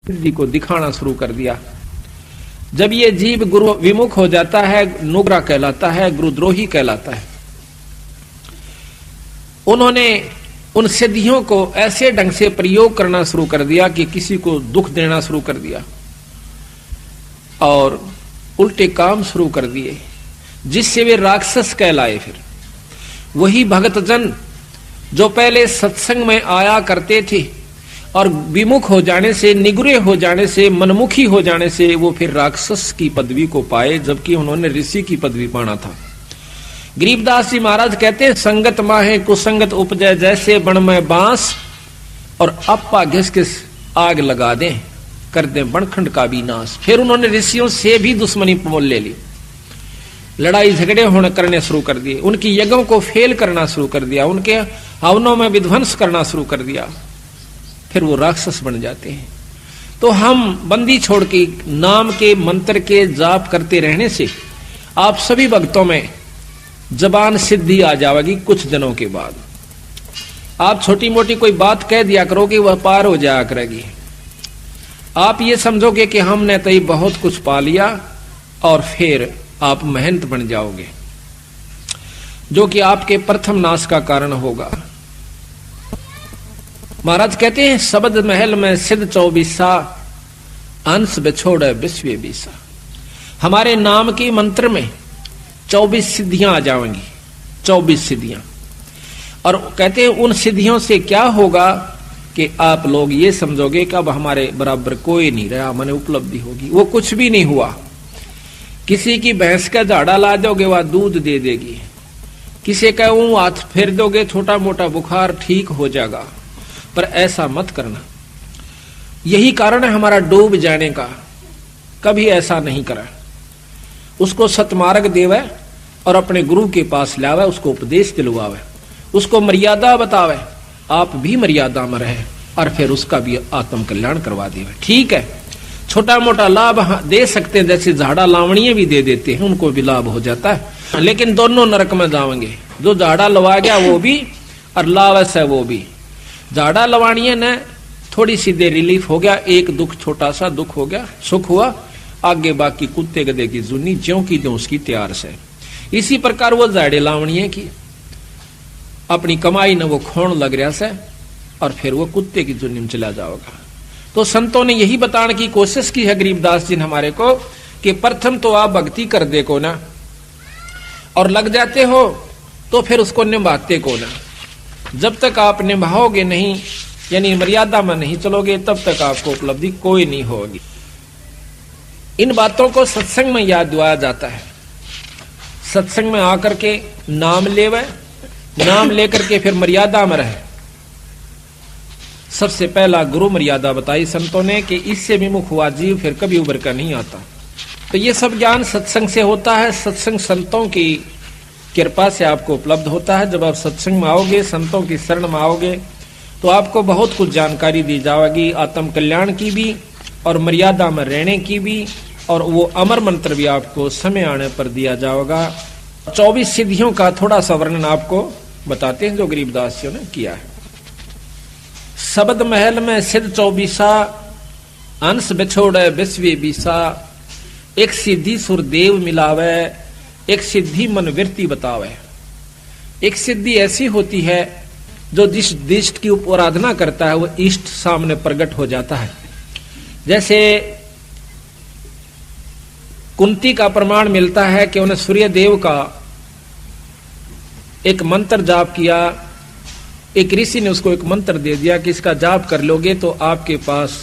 सिद्धि को दिखाना शुरू कर दिया। जब ये जीव गुरु विमुख हो जाता है, नुग्रा कहलाता है, गुरुद्रोही कहलाता है। उन्होंने उन सिद्धियों को ऐसे ढंग से प्रयोग करना शुरू कर दिया कि किसी को दुख देना शुरू कर दिया और उल्टे काम शुरू कर दिए, जिससे वे राक्षस कहलाए। फिर वही भक्तजन जो पहले सत्संग में आया करते थे और विमुख हो जाने से, निगुरे हो जाने से, मनमुखी हो जाने से वो फिर राक्षस की पदवी को पाए, जबकि उन्होंने ऋषि की पदवी पाना था। गरीबदास जी महाराज कहते हैं, संगत माहे कुसंगत उपजय, जैसे बण में बांस और अपा घिस घिस आग लगा दें, कर दें बनखंड का भी नाश। फिर उन्होंने ऋषियों से भी दुश्मनी मोल ले ली, लड़ाई झगड़े होने करने शुरू कर दिए, उनकी यज्ञों को फेल करना शुरू कर दिया, उनके हवनों में विध्वंस करना शुरू कर दिया। फिर वो राक्षस बन जाते हैं। तो हम बंदी छोड़ के नाम के मंत्र के जाप करते रहने से आप सभी भक्तों में जबान सिद्धि आ जाएगी। कुछ दिनों के बाद आप छोटी मोटी कोई बात कह दिया करोगे, वह पार हो जाया करेगी। आप ये समझोगे कि हमने तो ये बहुत कुछ पा लिया और फिर आप महंत बन जाओगे, जो कि आपके प्रथम नाश का कारण होगा। महाराज कहते हैं, शब्द महल में सिद्ध 24 अंश बिछोड़े विश्व बीसा। हमारे नाम के मंत्र में 24 सिद्धियां आ जाएंगी, 24 सिद्धियां। और कहते हैं उन सिद्धियों से क्या होगा कि आप लोग ये समझोगे कि अब हमारे बराबर कोई नहीं रहा, मैंने उपलब्धि होगी। वो कुछ भी नहीं हुआ। किसी की भैंस का झाड़ा ला दोगे, वह दूध दे देगी। किसी का हाथ फेर दोगे, छोटा मोटा बुखार ठीक हो जाएगा। पर ऐसा मत करना। यही कारण है हमारा डूब जाने का। कभी ऐसा नहीं करा। उसको सतमार्ग देवे और अपने गुरु के पास लावे, उसको उपदेश दिलवावे, उसको मर्यादा बतावे, आप भी मर्यादा में रहे और फिर उसका भी आत्म कल्याण करवा देवे। ठीक है, छोटा मोटा लाभ दे सकते हैं, जैसे झाड़ा लावणीय भी दे देते हैं, उनको भी लाभ हो जाता है। लेकिन दोनों नरक में जाएंगे, जो झाड़ा लवा गया वो भी और लावस है वो भी। झाड़ा लवाणीय ने थोड़ी सी देर रिलीफ हो गया, एक दुख, छोटा सा दुख हो गया, सुख हुआ, आगे बाकी कुत्ते गधे की जुनी ज्यों की त्यों उसकी तैयार से। इसी प्रकार वो झाड़े लावणीय की अपनी कमाई न वो खोण लग रहा से और फिर वो कुत्ते की जुनी में चला जाओगा। तो संतों ने यही बताने की कोशिश की है गरीबदास जी ने हमारे को कि प्रथम तो आप भक्ति कर दे को ना, और लग जाते हो तो फिर उसको निभाते को ना। जब तक आप निभाओगे नहीं, यानी मर्यादा में नहीं चलोगे, तब तक आपको उपलब्धि कोई नहीं होगी। इन बातों को सत्संग में याद दिलाया जाता है। सत्संग में आकर के नाम लेवे, नाम लेकर के फिर मर्यादा में रहे। सबसे पहला गुरु मर्यादा बताई संतों ने कि इससे विमुख हुआ जीव फिर कभी उभर कर नहीं आता। तो ये सब ज्ञान सत्संग से होता है, सत्संग संतों की कृपा से आपको उपलब्ध होता है। जब आप सत्संग में आओगे, संतों की शरण में आओगे, तो आपको बहुत कुछ जानकारी दी जाएगी, आत्म कल्याण की भी और मर्यादा में रहने की भी, और वो अमर मंत्र भी आपको समय आने पर दिया जाएगा। 24 सिद्धियों का थोड़ा सा वर्णन आपको बताते हैं जो गरीबदास जी ने किया है। शब्द महल में सिद्ध 24 अंश बिछोड़े विश्व बीसा, एक सिद्धि सुरदेव मिलावे, एक सिद्धि मन वृत्ति बतावे। एक सिद्धि ऐसी होती है जो जिस इष्ट की आराधना करता है वो इष्ट सामने प्रकट हो जाता है। जैसे कुंती का प्रमाण मिलता है कि उन्हें सूर्य देव का एक मंत्र जाप किया, एक ऋषि ने उसको एक मंत्र दे दिया कि इसका जाप कर लोगे तो आपके पास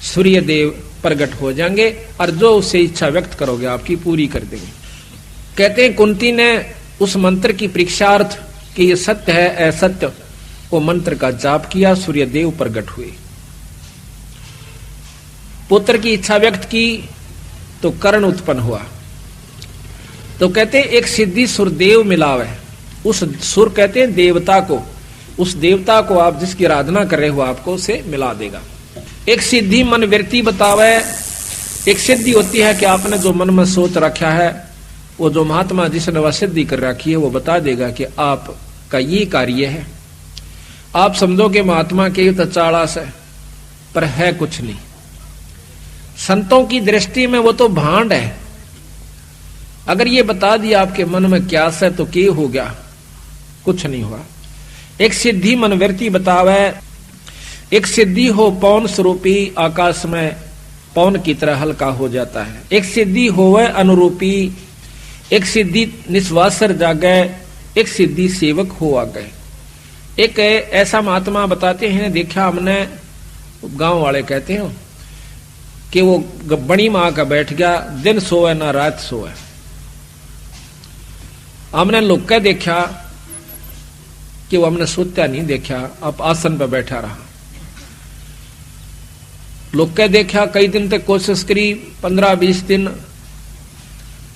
सूर्य देव प्रकट हो जाएंगे और जो उससे इच्छा व्यक्त करोगे आपकी पूरी कर देंगे। कहते हैं कुंती ने उस मंत्र की परीक्षार्थ कि ये सत्य है असत्य, वो मंत्र का जाप किया, सूर्य देव प्रकट हुए। पुत्र की इच्छा व्यक्त की तो कर्ण उत्पन्न हुआ। तो कहते एक सिद्धि सुरदेव मिलावे, उस सुर कहते हैं देवता को, उस देवता को आप जिसकी आराधना कर रहे हो आपको उसे मिला देगा। एक सिद्धि मन वृत्ति बतावे, एक सिद्धि होती है कि आपने जो मन में सोच रखा है वो जो महात्मा जिसने वह सिद्धि कर रखी है वो बता देगा कि आपका ये कार्य है। आप समझो कि महात्मा के तो चालास है पर है कुछ नहीं, संतों की दृष्टि में वो तो भांड है। अगर ये बता दिया आपके मन में क्या है तो क्या हो गया, कुछ नहीं हुआ। एक सिद्धि मनवर्ती बतावे, एक सिद्धि हो पौन स्वरूपी आकाश में पौन की तरह हल्का हो जाता है। एक सिद्धि होवे अनुरूपी, एक सिद्धि निस्वासर जागे, एक सिद्धि सेवक हो आ गए। एक ऐसा महात्मा बताते हैं, देखा हमने, गांव वाले कहते हैं कि वो बड़ी मां का बैठ गया, दिन सोए ना रात सोए। हमने लोग के देखा कि वो हमने सोता नहीं देखा, अब आसन पर बैठा रहा। लोग के देखा कई दिन तक कोशिश करी, 15-20 दिन,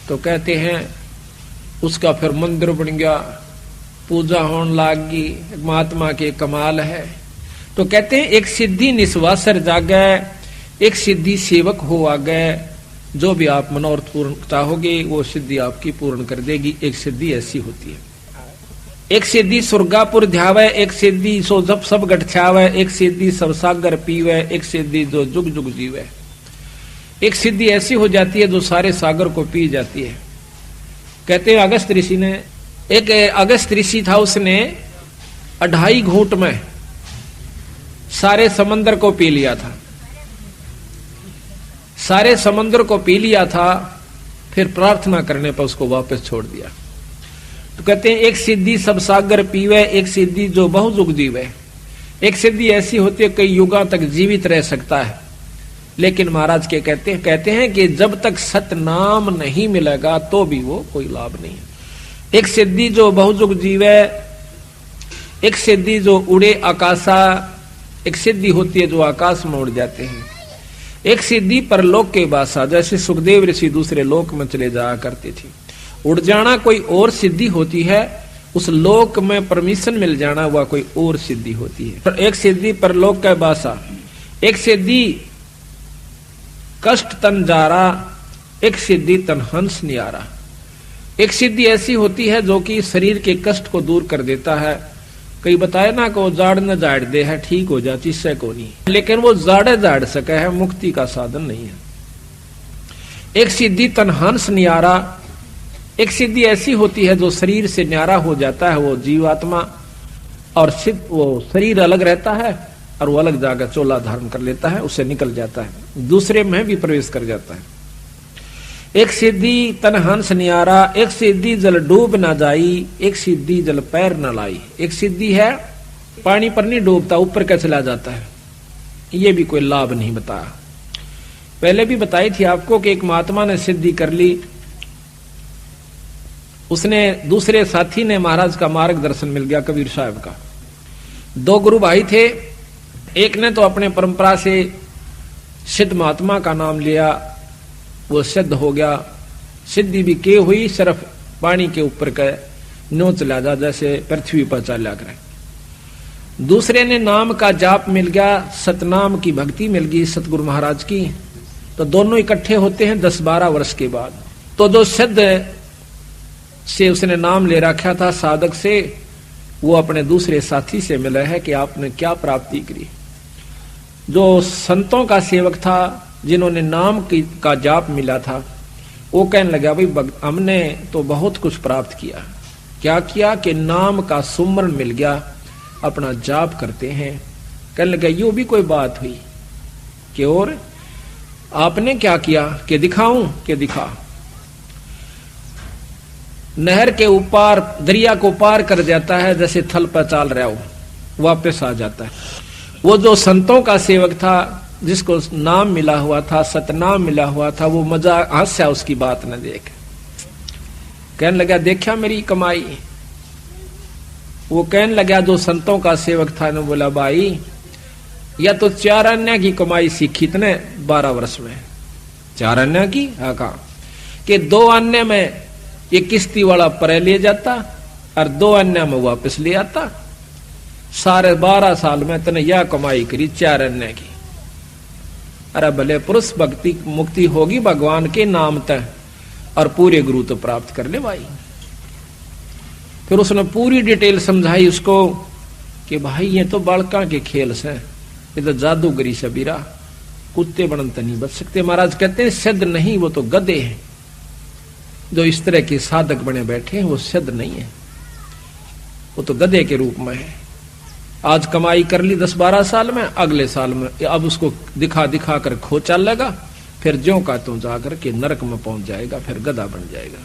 तो कहते हैं उसका फिर मंदिर बन गया, पूजा होने लागी, महात्मा के कमाल है। तो कहते हैं एक सिद्धि निस्वासर जागे, एक सिद्धि सेवक हो आ गए। जो भी आप मनोरथ पूर्ण चाहोगे वो सिद्धि आपकी पूर्ण कर देगी। एक सिद्धि ऐसी होती है। एक सिद्धि सुरगापुर ध्यावे, एक सिद्धि सो जब सब गठछावे, एक सिद्धि सब सागर पीवे, एक सिद्धि जो जुग जुग जीवे। एक सिद्धि ऐसी हो जाती है जो सारे सागर को पी जाती है। कहते हैं अगस्त ऋषि ने, एक अगस्त ऋषि था, उसने 2.5 घूंट में सारे समंदर को पी लिया था। सारे समंदर को पी लिया था, फिर प्रार्थना करने पर उसको वापस छोड़ दिया। तो कहते हैं एक सिद्धि सब सागर पीवे, एक सिद्धि जो बहुजुग जीवे। एक सिद्धि ऐसी होती है कई युगों तक जीवित रह सकता है। लेकिन महाराज के कहते हैं कि जब तक सतनाम नहीं मिलेगा तो भी वो कोई लाभ नहीं है। एक सिद्धि जो बहुजुग जीवे, एक सिद्धि जो उड़े आकाशा, एक सिद्धि होती है जो आकाश में उड़ जाते हैं। एक सिद्धि परलोक के बासा, जैसे सुखदेव ऋषि दूसरे लोक में चले जाया करते थे। उड़ जाना कोई और सिद्धि होती है, उस लोक में परमिशन मिल जाना वह कोई और सिद्धि होती है। एक सिद्धि परलोक का बासा, एक सिद्धि कष्ट तन जारा, एक सिद्धि तन हंस नियारा। एक सिद्धि ऐसी होती है जो कि शरीर के कष्ट को दूर कर देता है। कई बताए ना को जाड़ न जाड़ दे है, ठीक हो जाती इससे को नहीं, लेकिन वो जाड़े जाड़ सके है, मुक्ति का साधन नहीं है। एक सिद्धि तन हंस नियारा, एक सिद्धि ऐसी होती है जो शरीर से न्यारा हो जाता है वो जीवात्मा, और सिद्ध वो शरीर अलग रहता है और वो अलग जाकर चोला धारण कर लेता है, उससे निकल जाता है, दूसरे में भी प्रवेश कर जाता है। एक सिद्धि तन हंस नियारा, एक सिद्धि जल डूब ना जाई, एक सिद्धि जल पैर न लाई। एक सिद्धि है पानी पर नहीं डूबता, ऊपर का चला जाता है, ये भी कोई लाभ नहीं बताया। पहले भी बताई थी आपको कि एक महात्मा ने सिद्धि कर ली, उसने दूसरे साथी ने महाराज का मार्गदर्शन मिल गया, कबीर साहब का। 2 गुरु भाई थे, एक ने तो अपने परंपरा से सिद्ध महात्मा का नाम लिया, वो सिद्ध हो गया, सिद्धि भी के हुई, सिर्फ पानी के ऊपर का न्यो चला जा, जैसे पृथ्वी पर चला करे। दूसरे ने नाम का जाप मिल गया, सतनाम की भक्ति मिल गई सतगुरु महाराज की। तो दोनों इकट्ठे होते हैं 10-12 वर्ष के बाद। तो जो सिद्ध से उसने नाम ले रखा था साधक से, वो अपने दूसरे साथी से मिला है कि आपने क्या प्राप्ति करी। जो संतों का सेवक था, जिन्होंने नाम का जाप मिला था, वो कहने लगा भाई हमने तो बहुत कुछ प्राप्त किया। क्या किया कि नाम का सुमरण मिल गया, अपना जाप करते हैं। कहने लगा यो भी कोई बात हुई कि और आपने क्या किया कि दिखाऊं कि दिखा। नहर के ऊपर दरिया को पार कर जाता है, जैसे थल पर चाल रहा हो, वापस आ जाता है। वो जो संतों का सेवक था, जिसको नाम मिला हुआ था, सतनाम मिला हुआ था, वो मजा हास्या उसकी बात न देख। कहने लगा देखा मेरी कमाई। वो कहने लगा जो संतों का सेवक था ने बोला भाई या तो 4 अन्य की कमाई सीखी तने 12 वर्ष में। 4 अन्य की? हाँ कहा कि 2 अन्य में ये किश्ती वाला परे ले जाता और 2 अन्य में वापस ले आता। सारे 12 साल में तने यह कमाई करी 4 अन्य की। अरे भले पुरुष भक्ति मुक्ति होगी भगवान के नाम तक और पूरे गुरु तो प्राप्त कर ले भाई। फिर उसने पूरी डिटेल समझाई उसको कि भाई ये तो बालका के खेल से, ये तो जादूगरी सबीरा, कुत्ते बनते नहीं बच सकते। महाराज कहते हैं सिद्ध नहीं, वो तो गधे हैं। जो इस तरह के साधक बने बैठे हैं वो सिद्ध नहीं है, वो तो गधे के रूप में है। आज कमाई कर ली 10-12 साल में, अगले साल में अब उसको दिखा दिखा कर खो चलेगा, फिर ज्यों का त्यों जाकर के नरक में पहुंच जाएगा, फिर गधा बन जाएगा।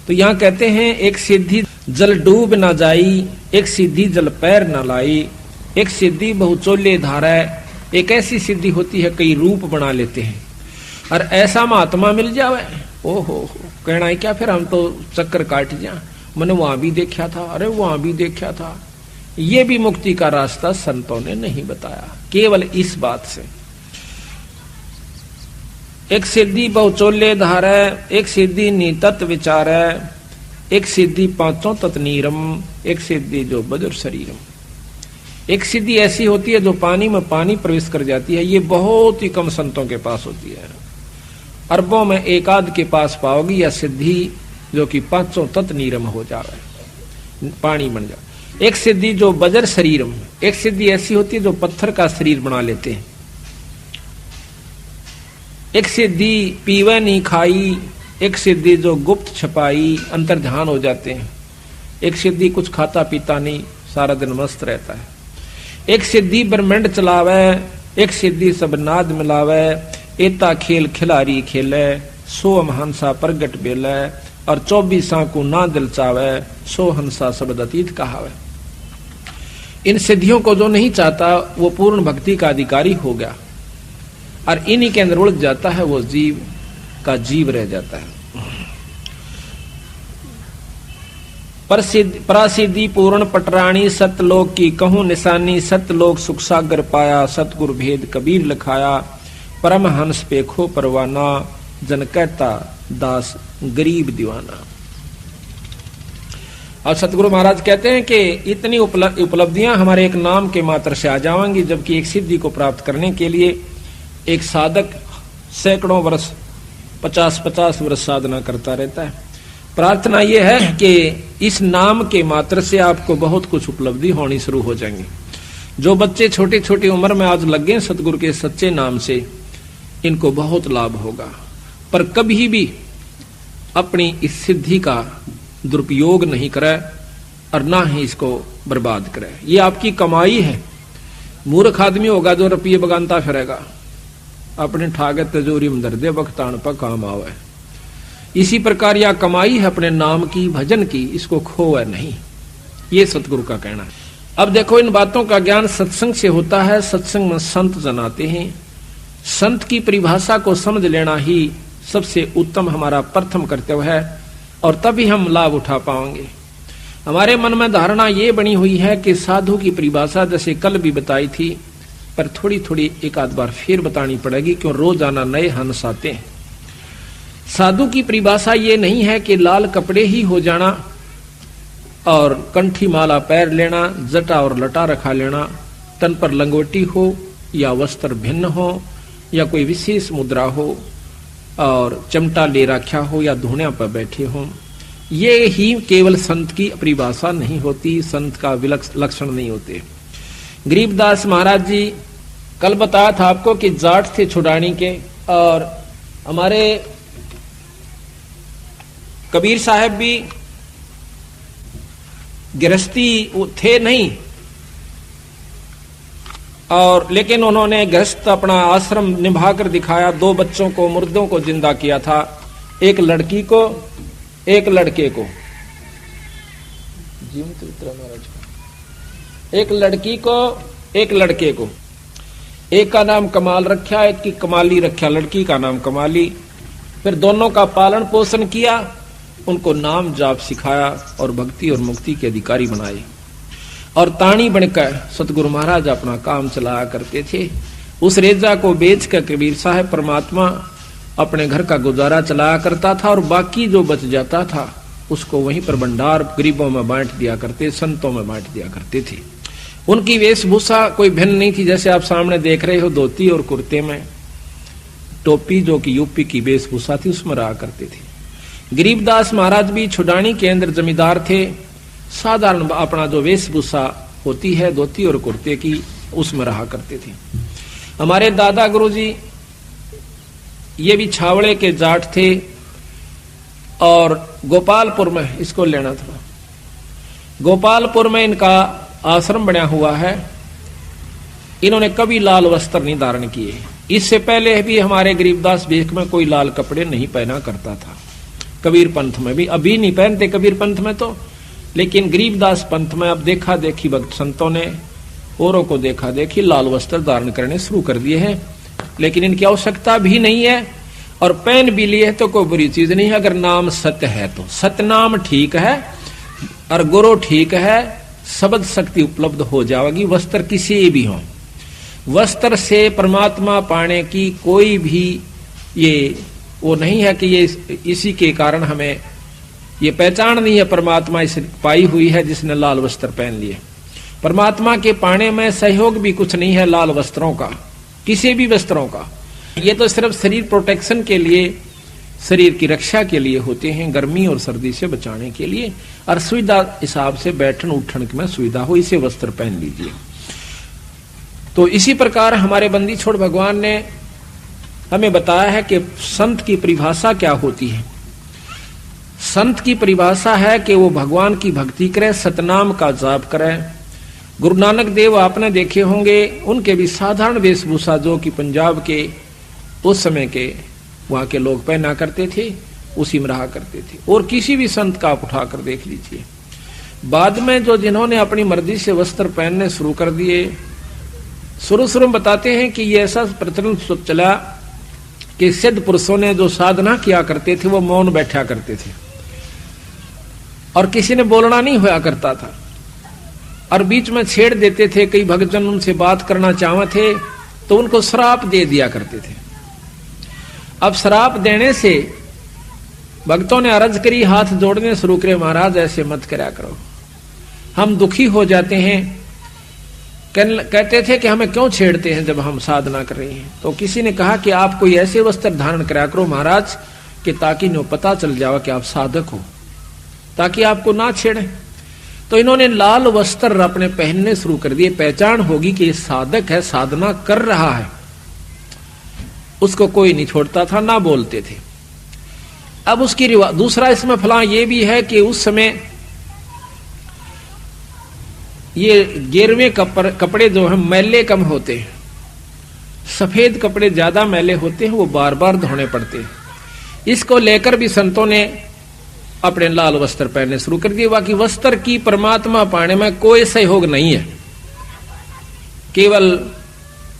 तो यहाँ कहते हैं एक सिद्धि जल डूब ना जाई, एक सिद्धि जल पैर ना लाई, एक सिद्धि बहुचोले धारा। एक ऐसी सिद्धि होती है कई रूप बना लेते हैं, और ऐसा महात्मा मिल जावे, ओहो कहना है क्या, फिर हम तो चक्कर काट जा, मैंने वहां भी देखा था, अरे वहां भी देखा था। ये भी मुक्ति का रास्ता संतों ने नहीं बताया, केवल इस बात से। एक सिद्धि बहुचोले धारा, एक सिद्धि नितत विचार, एक सिद्धि पांचों तत्नीरम, एक सिद्धि जो बजर शरीरम। एक सिद्धि ऐसी होती है जो पानी में पानी प्रवेश कर जाती है, ये बहुत ही कम संतों के पास होती है। अरबों में एक आध के पास पाओगी या सिद्धि जो कि पांचों तत्व नीरम हो जाए, पानी बन जाए। एक सिद्धि जो बजर शरीरम, एक सिद्धि ऐसी होती है जो पत्थर का शरीर बना लेते हैं। एक सिद्धि पीवे नहीं खाई, एक सिद्धि जो गुप्त छपाई, अंतर्ध्यान हो जाते हैं। एक सिद्धि कुछ खाता पीता नहीं, सारा दिन मस्त रहता है। एक सिद्धि ब्रह्मांड चलावे, एक सिद्धि सब नाद मिलावे, एता खेल खिलारी खेले, सो हंसा प्रगट बेले, और 24 को ना दिल चावे, सो हंसा शब्द अतीत कहावे। इन सिद्धियों को जो नहीं चाहता वो पूर्ण भक्ति का अधिकारी हो गया, और इन्हीं के अंदर उलझ जाता है, वो जीव का जीव रह जाता है। प्रसिद्धि पूर्ण पटराणी, सतलोक की कहूं निशानी, सतलोक सुख सागर पाया, सतगुरु भेद कबीर लिखाया, परमहंस पेखो परवाना, जन कहता दास गरीब दीवाना। और सतगुरु महाराज कहते हैं कि इतनी उपलब्धियां हमारे एक नाम के मात्र से आ जाएंगी, जबकि एक सिद्धि को प्राप्त करने के लिए एक साधक सैकड़ों वर्ष 50-50 वर्ष साधना करता रहता है। प्रार्थना यह है कि इस नाम के मात्र से आपको बहुत कुछ उपलब्धि होनी शुरू हो जाएंगी। जो बच्चे छोटी छोटी उम्र में आज लग गए सतगुरु के सच्चे नाम से, इनको बहुत लाभ होगा। पर कभी भी अपनी इस सिद्धि का दुरुपयोग नहीं करे और ना ही इसको बर्बाद करे। ये आपकी कमाई है। मूर्ख आदमी होगा जो रुपये बगानता फिरेगा, अपने ठागे तिजोरी में धर दे, बख्तान पर काम आवे। इसी प्रकार यह कमाई है अपने नाम की, भजन की, इसको खोए नहीं, ये सतगुरु का कहना है। अब देखो, इन बातों का ज्ञान सत्संग से होता है। सत्संग में संत जनाते हैं। संत की परिभाषा को समझ लेना ही सबसे उत्तम हमारा प्रथम कर्तव्य है, और तभी हम लाभ उठा पाएंगे। हमारे मन में धारणा ये बनी हुई है कि साधु की परिभाषा जैसे कल भी बताई थी, पर थोड़ी थोड़ी एक आध बार फिर बतानी पड़ेगी, क्यों रोजाना नए हंस आते हैं। साधु की परिभाषा ये नहीं है कि लाल कपड़े ही हो जाना और कंठी माला पैर लेना, जटा और लटा रखा लेना, तन पर लंगोटी हो या वस्त्र भिन्न हो या कोई विशेष मुद्रा हो और चिमटा ले रखा हो या धुनिया पर बैठे हो। ये ही केवल संत की परिभाषा नहीं होती, संत का लक्षण नहीं होते। गरीबदास महाराज जी कल बताया था आपको कि जाट थे छुड़ानी के, और हमारे कबीर साहब भी गृहस्थी थे नहीं, और लेकिन उन्होंने गृहस्थ अपना आश्रम निभाकर दिखाया। 2 बच्चों को, मुर्दों को जिंदा किया था, एक लड़की को एक लड़के को, एक लड़की को एक लड़के को। एक का नाम कमाल रखा, एक की कमाली रखा, लड़की का नाम कमाली। फिर दोनों का पालन पोषण किया, उनको नाम जाप सिखाया और भक्ति और मुक्ति के अधिकारी बनाए। और ताणी बनकर सतगुरु महाराज अपना काम चलाया करते थे। उस रेजा को बेचकर कबीर साहब परमात्मा अपने घर का गुजारा चलाया करता था, और बाकी जो बच जाता था उसको वहीं पर भंडार गरीबों में बांट दिया करते, संतों में बांट दिया करते थे। उनकी वेशभूषा कोई भिन्न नहीं थी, जैसे आप सामने देख रहे हो, धोती और कुर्ते में टोपी जो कि यूपी की वेशभूषा थी उसमें रहा करते थे। गरीबदास महाराज भी छुड़ानी के अंदर जमींदार थे। साधारण अपना जो वेशभूषा होती है धोती और कुर्ते की, उसमें रहा करते थे। हमारे दादा गुरुजी ये भी छावड़े के जाट थे और गोपालपुर में इसको लेना था। गोपालपुर में इनका आश्रम बना हुआ है। इन्होंने कभी लाल वस्त्र नहीं धारण किए। इससे पहले भी हमारे गरीबदास भेख में कोई लाल कपड़े नहीं पहना करता था। कबीर पंथ में भी अभी नहीं पहनते कबीर पंथ में तो, लेकिन गरीबदास पंथ में अब देखा देखी भक्त संतों ने औरों को देखा देखी लाल वस्त्र धारण करने शुरू कर दिए हैं। लेकिन इनकी आवश्यकता भी नहीं है और पहन भी लिए तो कोई बुरी चीज नहीं है, अगर नाम सत्य है तो। सतनाम ठीक है और गुरु ठीक है, शब्द शक्ति उपलब्ध हो जाएगी। वस्त्र किसी भी हो, वस्त्र से परमात्मा पाने की कोई भी ये वो नहीं है कि ये इसी के कारण हमें ये पहचान नहीं है परमात्मा इस पाई हुई है जिसने लाल वस्त्र पहन लिए। परमात्मा के पाने में सहयोग भी कुछ नहीं है लाल वस्त्रों का, किसी भी वस्त्रों का। ये तो सिर्फ शरीर प्रोटेक्शन के लिए, शरीर की रक्षा के लिए होते हैं, गर्मी और सर्दी से बचाने के लिए, और सुविधा हिसाब से बैठन उठन में सुविधा हो इसे वस्त्र पहन लीजिए। तो इसी प्रकार हमारे बंदी छोड़ भगवान ने हमें बताया है कि संत की परिभाषा क्या होती है। संत की परिभाषा है कि वो भगवान की भक्ति करे, सतनाम का जाप करे। गुरु नानक देव आपने देखे होंगे, उनके भी साधारण वेशभूषा जो कि पंजाब के उस समय के वहां के लोग पहना करते थे उसी में रहा करते थे। और किसी भी संत का आप उठाकर देख लीजिए, बाद में जो जिन्होंने अपनी मर्जी से वस्त्र पहनने शुरू कर दिए, शुरू शुरू में बताते हैं कि ये ऐसा प्रचलन चला कि सिद्ध पुरुषों ने जो साधना किया करते थे वो मौन बैठा करते थे और किसी ने बोलना नहीं होया करता था, और बीच में छेड़ देते थे। कई भक्तजन उनसे बात करना चाहते थे तो उनको श्राप दे दिया करते थे। अब श्राप देने से भक्तों ने अर्ज करी, हाथ जोड़ने शुरू करे, महाराज ऐसे मत करा करो, हम दुखी हो जाते हैं। कहते थे कि हमें क्यों छेड़ते हैं जब हम साधना कर रहे हैं। तो किसी ने कहा कि आप कोई ऐसे वस्त्र धारण करा करो महाराज कि ताकि नो पता चल जाए कि आप साधक हो, ताकि आपको ना छेड़े। तो इन्होंने लाल वस्त्र अपने पहनने शुरू कर दिए। पहचान होगी कि ये साधक है, साधना कर रहा है, उसको कोई नहीं छोड़ता था, ना बोलते थे। अब उसकी दूसरा इसमें फला ये भी है कि उस समय ये गेरुए कपड़े जो है मैले कम होते हैं, सफेद कपड़े ज्यादा मैले होते हैं, वो बार बार धोने पड़ते हैं। इसको लेकर भी संतों ने अपने लाल वस्त्र पहनने शुरू कर दिए। बाकी वस्त्र की परमात्मा पाने में कोई सहयोग नहीं है, केवल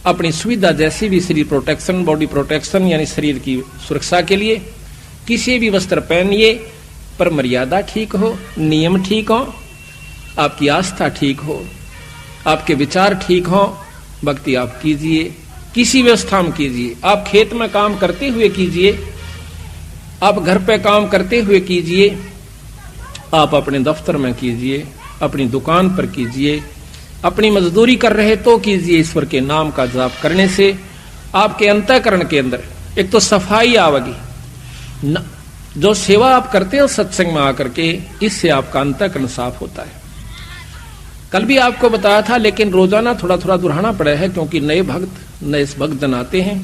अपनी सुविधा जैसी भी शरीर प्रोटेक्शन, बॉडी प्रोटेक्शन यानी शरीर की सुरक्षा के लिए किसी भी वस्त्र पहनिए, पर मर्यादा ठीक हो, नियम ठीक हो, आपकी आस्था ठीक हो, आपके विचार ठीक हो, भक्ति आप कीजिए, किसी व्यवस्था में कीजिए। आप खेत में काम करते हुए कीजिए, आप घर पे काम करते हुए कीजिए, आप अपने दफ्तर में कीजिए, अपनी दुकान पर कीजिए, अपनी मजदूरी कर रहे तो कीजिए। ईश्वर के नाम का जाप करने से आपके अंतःकरण के अंदर एक तो सफाई आवेगी। जो सेवा आप करते हो सत्संग में आकर के, इससे आपका अंतःकरण साफ होता है। कल भी आपको बताया था, लेकिन रोजाना थोड़ा थोड़ा दोहराना पड़ा है क्योंकि नए भक्तजन आते हैं।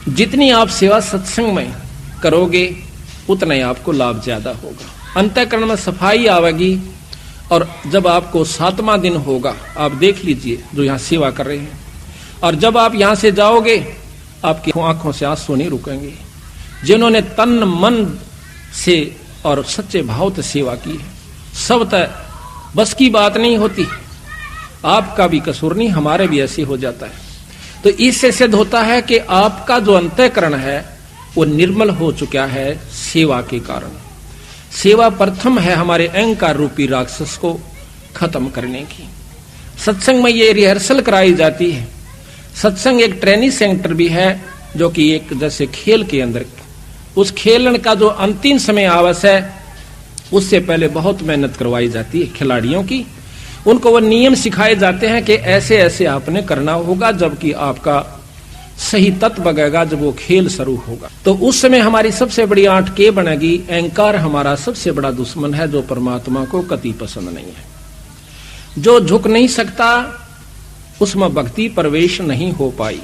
जितनी आप सेवा सत्संग में करोगे उतना ही आपको लाभ ज्यादा होगा, अंतःकरण में सफाई आवेगी। और जब आपको 7वां दिन होगा, आप देख लीजिए जो यहाँ सेवा कर रहे हैं, और जब आप यहाँ से जाओगे आपकी आंखों से आंसू नहीं रुकेंगे। जिन्होंने तन मन से और सच्चे भाव से सेवा की है, सब तय बस की बात नहीं होती, आपका भी कसूर नहीं, हमारे भी ऐसे हो जाता है। तो इससे सिद्ध होता है कि आपका जो अंतःकरण है वो निर्मल हो चुका है सेवा के कारण। सेवा प्रथम है हमारे अहंकार रूपी राक्षस को खत्म करने की। सत्संग में ये रिहर्सल कराई जाती है। सत्संग एक ट्रेनिंग सेंटर भी है, जो कि एक जैसे खेल के अंदर, उस खेलन का जो अंतिम समय आवश्यक है उससे पहले बहुत मेहनत करवाई जाती है खिलाड़ियों की। उनको वो नियम सिखाए जाते हैं कि ऐसे ऐसे आपने करना होगा, जबकि आपका सही तत्व बगेगा जब वो खेल शुरू होगा। तो उस समय हमारी सबसे बड़ी आंट के बनेगी, अहंकार हमारा सबसे बड़ा दुश्मन है, जो परमात्मा को कति पसंद नहीं है। जो झुक नहीं सकता उसमें भक्ति प्रवेश नहीं हो पाई।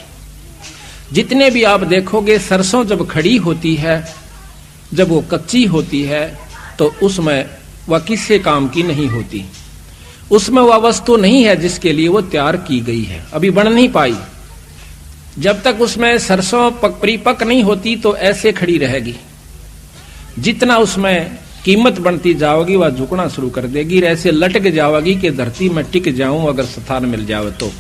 जितने भी आप देखोगे सरसों जब खड़ी होती है, जब वो कच्ची होती है, तो उसमें वह किसी काम की नहीं होती। उसमें वह वस्तु नहीं है जिसके लिए वो तैयार की गई है, अभी बन नहीं पाई। जब तक उसमें सरसों परिपक्व नहीं होती तो ऐसे खड़ी रहेगी। जितना उसमें कीमत बढ़ती जाओगी वह झुकना शुरू कर देगी, ऐसे लटक जाओगी कि धरती में टिक जाऊं अगर स्थान मिल जावे तो।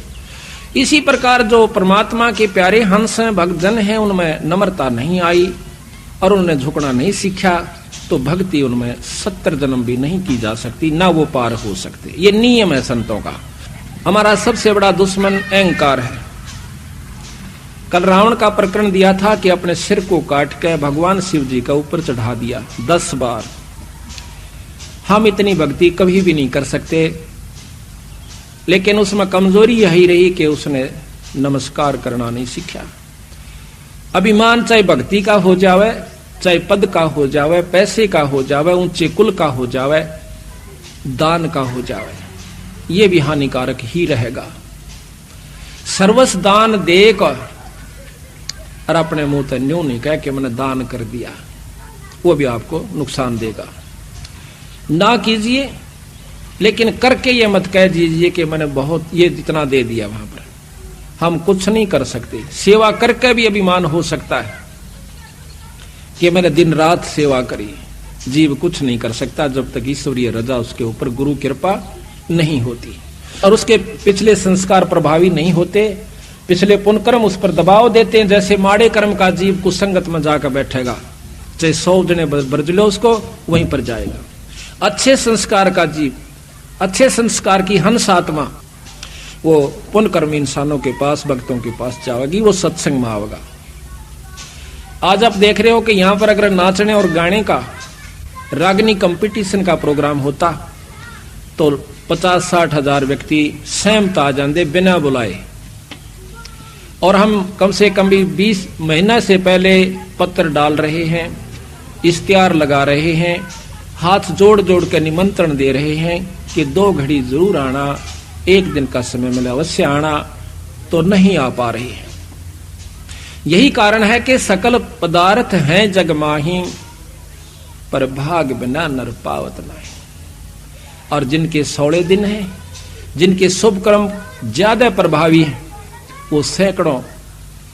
इसी प्रकार जो परमात्मा के प्यारे हंस हैं, भक्तजन हैं, उनमें नम्रता नहीं आई और उन्होंने झुकना नहीं सीखा, तो भक्ति उनमें 70 जन्म भी नहीं की जा सकती, ना वो पार हो सकते। ये नियम है संतों का। हमारा सबसे बड़ा दुश्मन अहंकार है। कल रावण का प्रकरण दिया था कि अपने सिर को काट के भगवान शिव जी का ऊपर चढ़ा दिया 10 बार। हम इतनी भक्ति कभी भी नहीं कर सकते, लेकिन उसमें कमजोरी यही रही कि उसने नमस्कार करना नहीं सीखा। अभिमान चाहे भक्ति का हो जावे, चाहे पद का हो जावे, पैसे का हो जावे, ऊंचे कुल का हो जावे, दान का हो जावे, ये भी हानिकारक ही रहेगा। सर्वस्व दान देकर और अपने मुंह तक न्यू नहीं कह कि मैंने दान कर दिया, वो भी आपको नुकसान देगा। ना कीजिए, लेकिन करके ये मत कह दीजिए कि मैंने बहुत ये जितना दे दिया। वहां पर हम कुछ नहीं कर सकते। सेवा करके भी अभिमान हो सकता है कि मैंने दिन रात सेवा करी। जीव कुछ नहीं कर सकता जब तक ईश्वरीय रजा उसके ऊपर, गुरु कृपा नहीं होती और उसके पिछले संस्कार प्रभावी नहीं होते, पिछले पुण्य कर्म उस पर दबाव देते हैं। जैसे माड़े कर्म का जीव कुसंगत में जाकर बैठेगा, चाहे 100 जने बरज लो उसको, वहीं पर जाएगा। अच्छे संस्कार का जीव, अच्छे संस्कार की हंस आत्मा, वो पुण्य कर्म इंसानों के पास, भक्तों के पास जाएगी, वो सत्संग में आवेगा। आज आप देख रहे हो कि यहां पर अगर नाचने और गाने का रागनी कंपटीशन का प्रोग्राम होता तो 50-60 हजार व्यक्ति सहमत आ जाते बिना बुलाए। और हम कम से कम भी 20 महीना से पहले पत्र डाल रहे हैं, इश्तिहार लगा रहे हैं, हाथ जोड़ जोड़ कर निमंत्रण दे रहे हैं कि 2 घड़ी जरूर आना, 1 दिन का समय मिले अवश्य आना, तो नहीं आ पा रही है। यही कारण है कि सकल पदार्थ हैं जग माही, पर भाग बिना नर पावत नहीं। और जिनके 16 दिन हैं, जिनके शुभ कर्म ज्यादा प्रभावी हैं, वो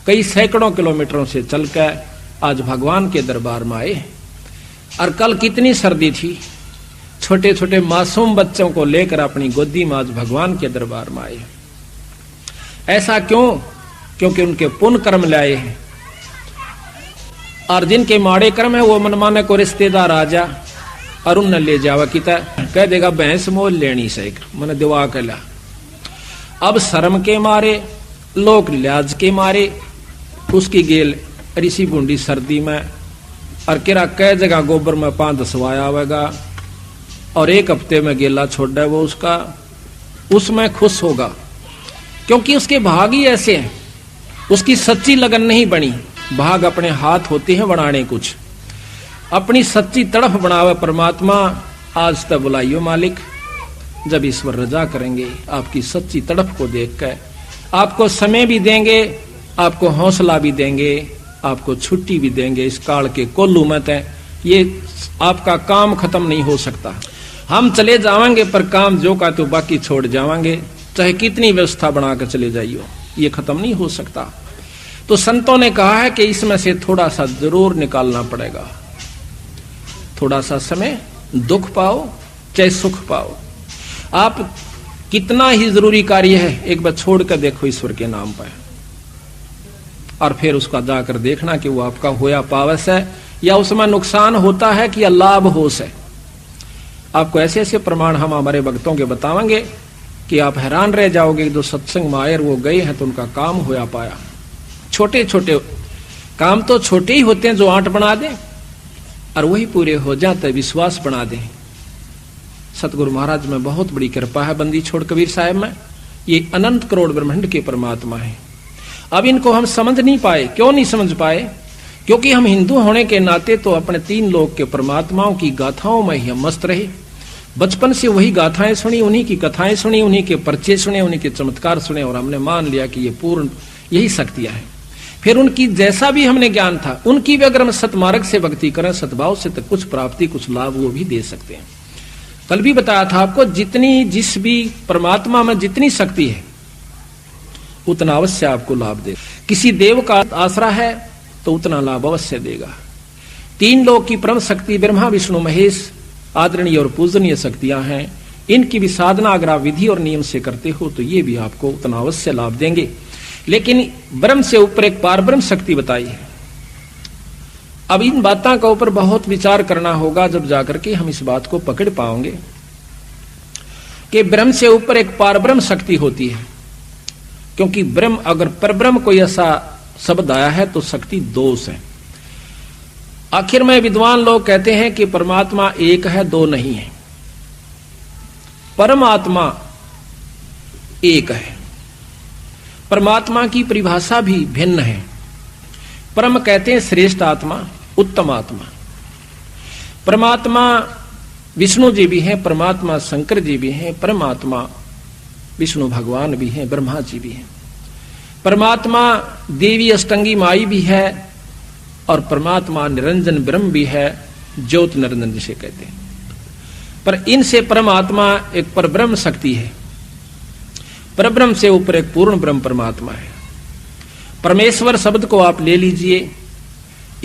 कई सैकड़ों किलोमीटरों से चलकर आज भगवान के दरबार में आए। और कल कितनी सर्दी थी, छोटे छोटे मासूम बच्चों को लेकर अपनी गोदी में आज भगवान के दरबार में आए। ऐसा क्यों? क्योंकि उनके पुण्य कर्म लाए हैं। और जिनके माड़े कर्म है वो मनमाने को रिश्तेदार आ जा और उन ले जावा किता कह देगा भैंस मोल लेनी से मैंने दिवा के ला। अब शर्म के मारे, लोक लिहाज के मारे उसकी गेल ऋषि बूंदी सर्दी में और किरा कई जगह गोबर में 5-10 वाया आवेगा और 1 हफ्ते में गेला छोड़ है वो उसका, उसमें खुश होगा क्योंकि उसके भाग ही ऐसे हैं। उसकी सच्ची लगन नहीं बनी, भाग अपने हाथ होते हैं बनाने कुछ। अपनी सच्ची तड़फ बनावे परमात्मा, आज तक बुलाइयो मालिक, जब ईश्वर रजा करेंगे आपकी सच्ची तड़फ को देखकर आपको समय भी देंगे, आपको हौसला भी देंगे, आपको छुट्टी भी देंगे। इस काल के कोल्लू में तय ये आपका काम खत्म नहीं हो सकता। हम चले जाएंगे पर काम जो का तो बाकी छोड़ जाएंगे, चाहे कितनी व्यवस्था बनाकर चले जाइयो, ये खत्म नहीं हो सकता। तो संतों ने कहा है कि इसमें से थोड़ा सा जरूर निकालना पड़ेगा। थोड़ा सा समय दुख पाओ चाहे सुख पाओ, आप कितना ही जरूरी कार्य है एक बार छोड़ कर देखो ईश्वर के नाम पर, और फिर उसका जाकर देखना कि वो आपका होया पावस है या उसमें नुकसान होता है कि लाभ होश है। आपको ऐसे ऐसे प्रमाण हम हमारे भक्तों के बताएंगे कि आप हैरान रह जाओगे। जो सत्संग में आए वो गए हैं तो उनका काम होया पाया। छोटे छोटे काम तो छोटे ही होते हैं जो 8 बना दें और वही पूरे हो जाते विश्वास बना दें। सतगुरु महाराज में बहुत बड़ी कृपा है, बंदी छोड़ कबीर साहब में। ये अनंत करोड़ ब्रह्मांड के परमात्मा है। अब इनको हम समझ नहीं पाए। क्यों नहीं समझ पाए? क्योंकि हम हिंदू होने के नाते तो अपने 3 लोक के परमात्माओं की गाथाओं में ही हम मस्त रहे। बचपन से वही गाथाएं सुनी, उन्हीं की कथाएं सुनी, उन्हीं के परिचय सुने, उन्हीं के चमत्कार सुने और हमने मान लिया कि ये पूर्ण यही शक्तियां हैं। फिर उनकी जैसा भी हमने ज्ञान था, उनकी भी अगर हम सतमार्ग से भक्ति करें, सद्भाव से, तो कुछ प्राप्ति, कुछ लाभ वो भी दे सकते हैं। कल भी बताया था आपको, जितनी जिस भी परमात्मा में जितनी शक्ति है उतना अवश्य आपको लाभ दे। किसी देव का आसरा है तो उतना लाभ अवश्य देगा। 3 लोक की परम शक्ति ब्रह्मा विष्णु महेश आदरणीय और पूजनीय शक्तियां हैं। इनकी भी साधना अगर आप विधि और नियम से करते हो तो ये भी आपको उतना अवश्य लाभ देंगे। लेकिन ब्रह्म से ऊपर एक पार ब्रह्म शक्ति बताई है। अब इन बातों का ऊपर बहुत विचार करना होगा, जब जाकर के हम इस बात को पकड़ पाएंगे कि ब्रह्म से ऊपर एक पार ब्रह्म शक्ति होती है। क्योंकि ब्रह्म, अगर परब्रह्म कोई ऐसा शब्द आया है तो शक्ति दोष है। आखिर में विद्वान लोग कहते हैं कि परमात्मा एक है, दो नहीं है। परमात्मा एक है। परमात्मा की परिभाषा भी भिन्न है। परम कहते हैं श्रेष्ठ आत्मा, उत्तम आत्मा। परमात्मा विष्णु जी भी हैं, परमात्मा शंकर जी भी हैं, परमात्मा विष्णु भगवान भी हैं, ब्रह्मा जी भी हैं। परमात्मा देवी अष्टंगी माई भी है और परमात्मा निरंजन ब्रह्म भी है, ज्योत निरंजन जिसे कहते हैं। पर इनसे परमात्मा एक परब्रह्म शक्ति है। परब्रह्म से ऊपर एक पूर्ण ब्रह्म परमात्मा है। परमेश्वर शब्द को आप ले लीजिए,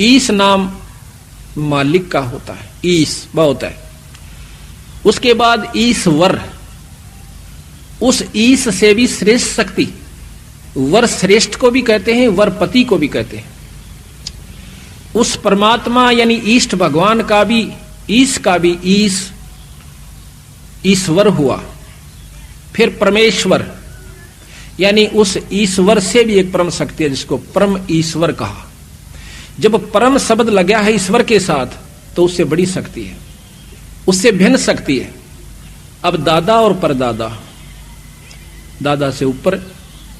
ईश नाम मालिक का होता है, ईश बहुत है। उसके बाद ईश्वर, उस ईश से भी श्रेष्ठ शक्ति, वर श्रेष्ठ को भी कहते हैं, वर पति को भी कहते हैं। उस परमात्मा यानी ईष्ट भगवान का भी, ईश का भी ईश ईश्वर हुआ। फिर परमेश्वर यानी उस ईश्वर से भी एक परम शक्ति है जिसको परम ईश्वर कहा। जब परम शब्द लग गया है ईश्वर के साथ तो उससे बड़ी शक्ति है, उससे भिन्न शक्ति है। अब दादा और परदादा, दादा से ऊपर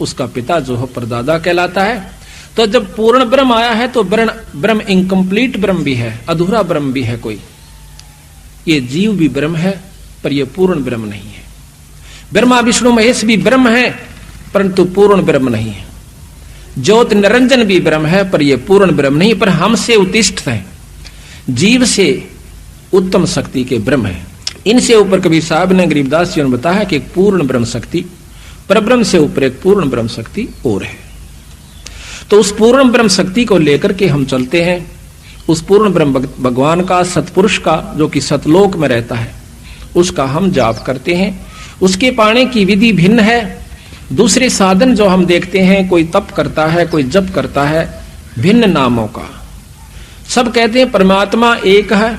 उसका पिता जो है परदादा कहलाता है। तो जब पूर्ण ब्रह्म आया है तो ब्रह्म इनकम्प्लीट ब्रह्म भी है, अधूरा ब्रह्म भी है कोई। ये जीव भी ब्रह्म है पर यह पूर्ण ब्रह्म नहीं है। ब्रह्मा विष्णु महेश भी ब्रह्म है परंतु पूर्ण ब्रह्म नहीं है। ज्योत निरंजन भी ब्रह्म है पर यह पूर्ण ब्रह्म नहीं, पर हमसे उत्तिष्ठ है, जीव से उत्तम शक्ति के ब्रह्म है। इनसे ऊपर कबीर साहब ने, गरीबदास जी ने बताया कि एक पूर्ण ब्रह्म शक्ति, परब्रह्म से ऊपर एक पूर्ण ब्रह्म शक्ति और है। तो उस पूर्ण ब्रह्म शक्ति को लेकर के हम चलते हैं। उस पूर्ण ब्रह्म भगवान का, सतपुरुष का, जो कि सतलोक में रहता है, उसका हम जाप करते हैं। उसके पाने की विधि भिन्न है। दूसरे साधन जो हम देखते हैं, कोई तप करता है, कोई जप करता है, भिन्न नामों का। सब कहते हैं परमात्मा एक है,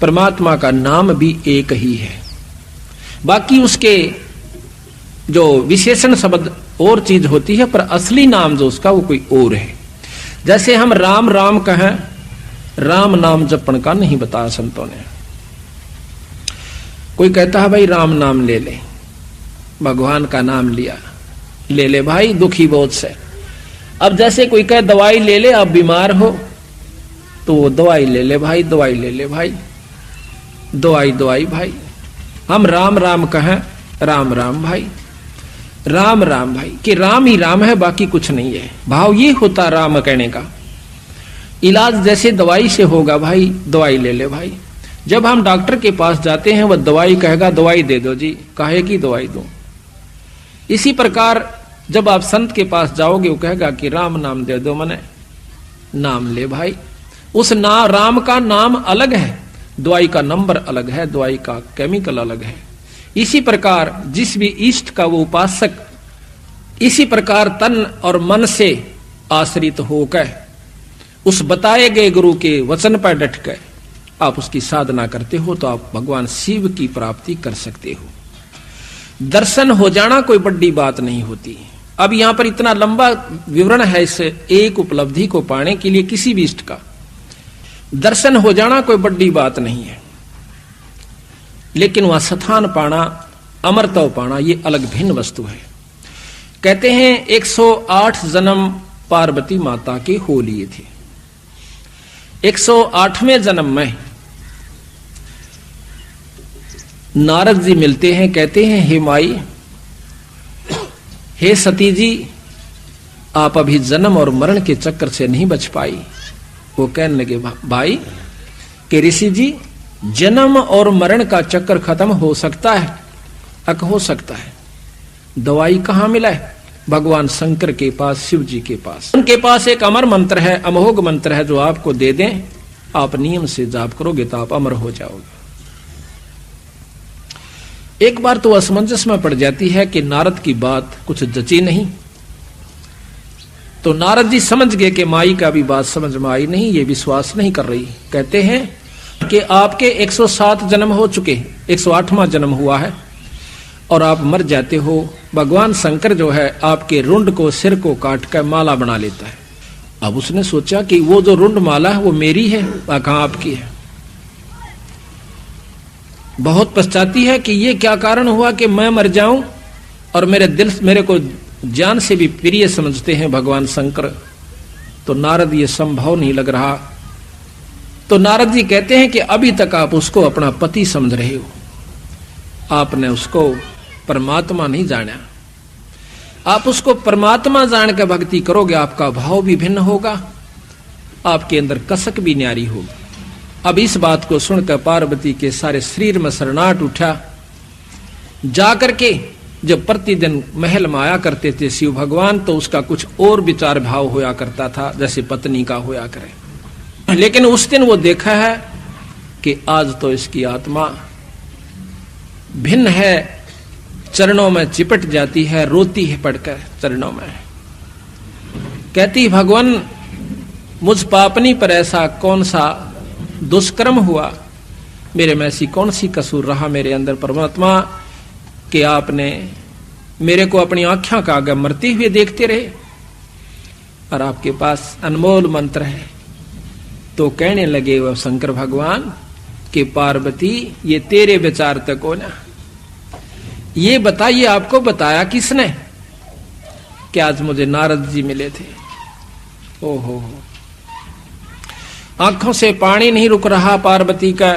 परमात्मा का नाम भी एक ही है। बाकी उसके जो विशेषण शब्द और चीज होती है, पर असली नाम जो उसका वो कोई और है। जैसे हम राम राम कहें, राम नाम जपण का नहीं बताया संतों ने। कोई कहता है भाई राम नाम ले ले, भगवान का नाम लिया, ले ले भाई, दुखी बहुत से। अब जैसे कोई कहे दवाई ले ले, अब बीमार हो तो वो दवाई ले ले भाई, दवाई ले ले भाई, दवाई दवाई भाई। हम राम राम कहें, राम राम भाई, राम राम भाई, कि राम ही राम है, बाकी कुछ नहीं है। भाव ये होता राम कहने का। इलाज जैसे दवाई से होगा भाई, दवाई ले ले भाई। जब हम डॉक्टर के पास जाते हैं वह दवाई कहेगा, दवाई दे दो जी, काहे की दवाई दो। इसी प्रकार जब आप संत के पास जाओगे वो कहेगा कि राम नाम दे दो, मने नाम ले भाई। उस राम का नाम अलग है, दवाई का नंबर अलग है, दवाई का केमिकल अलग है। इसी प्रकार जिस भी इष्ट का वो उपासक इसी प्रकार तन और मन से आश्रित होकर उस बताए गए गुरु के वचन पर डट कर आप उसकी साधना करते हो तो आप भगवान शिव की प्राप्ति कर सकते हो। दर्शन हो जाना कोई बड़ी बात नहीं होती। अब यहां पर इतना लंबा विवरण है इस एक उपलब्धि को पाने के लिए किसी भी इष्ट का। दर्शन हो जाना कोई बड़ी बात नहीं है, लेकिन वहां स्थान पाना, अमरत्व पाना, ये अलग भिन्न वस्तु है। कहते हैं 108 जन्म पार्वती माता के हो लिए थे। 108वें जन्म में नारद जी मिलते हैं, कहते हैं हे माई, हे सती जी, आप अभी जन्म और मरण के चक्कर से नहीं बच पाई। वो कहने लगे भाई कि ऋषि जी, जन्म और मरण का चक्कर खत्म हो सकता है? अक हो सकता है। दवाई कहां मिला है? भगवान शंकर के पास, शिव जी के पास। उनके पास एक अमर मंत्र है, अमोघ मंत्र है, जो आपको दे दें, आप नियम से जाप करोगे तो आप अमर हो जाओगे। एक बार तो असमंजस में पड़ जाती है कि नारद की बात कुछ जची नहीं, तो नारद जी समझ गए कि माई का भी बात समझ में आई नहीं, ये विश्वास नहीं कर रही। कहते हैं कि आपके 107 जन्म हो चुके, 108वां जन्म हुआ है और आप मर जाते हो। भगवान शंकर जो है आपके रुंड को, सिर को काट कर माला बना लेता है। अब उसने सोचा कि वो जो रुंड माला है वो मेरी है, कहां आपकी है? बहुत पछताती है कि ये क्या कारण हुआ कि मैं मर जाऊं और मेरे को जान से भी प्रिय समझते हैं भगवान शंकर। तो नारद ये संभव नहीं लग रहा। तो नारद जी कहते हैं कि अभी तक आप उसको अपना पति समझ रहे हो, आपने उसको परमात्मा नहीं जाना। आप उसको परमात्मा जान के भक्ति करोगे, आपका भाव भी भिन्न होगा, आपके अंदर कसक भी न्यारी होगी। अब इस बात को सुनकर पार्वती के सारे शरीर में शरणाहट उठा। जाकर के जब प्रतिदिन महल में आया करते थे शिव भगवान, तो उसका कुछ और विचार भाव होया करता था, जैसे पत्नी का होया करे। लेकिन उस दिन वो देखा है कि आज तो इसकी आत्मा भिन्न है, चरणों में चिपट जाती है, रोती है पड़कर चरणों में, कहती भगवान मुझ पापनी पर ऐसा कौन सा दुष्कर्म हुआ, मेरे में ऐसी कौन सी कसूर रहा मेरे अंदर परमात्मा, कि आपने मेरे को अपनी आंखों का आगे मरते हुए देखते रहे और आपके पास अनमोल मंत्र है। तो कहने लगे वह शंकर भगवान कि पार्वती, ये तेरे विचार तक हो ना, ये बताइए आपको बताया किसने कि आज मुझे नारद जी मिले थे। ओहो, आंखों से पानी नहीं रुक रहा पार्वती का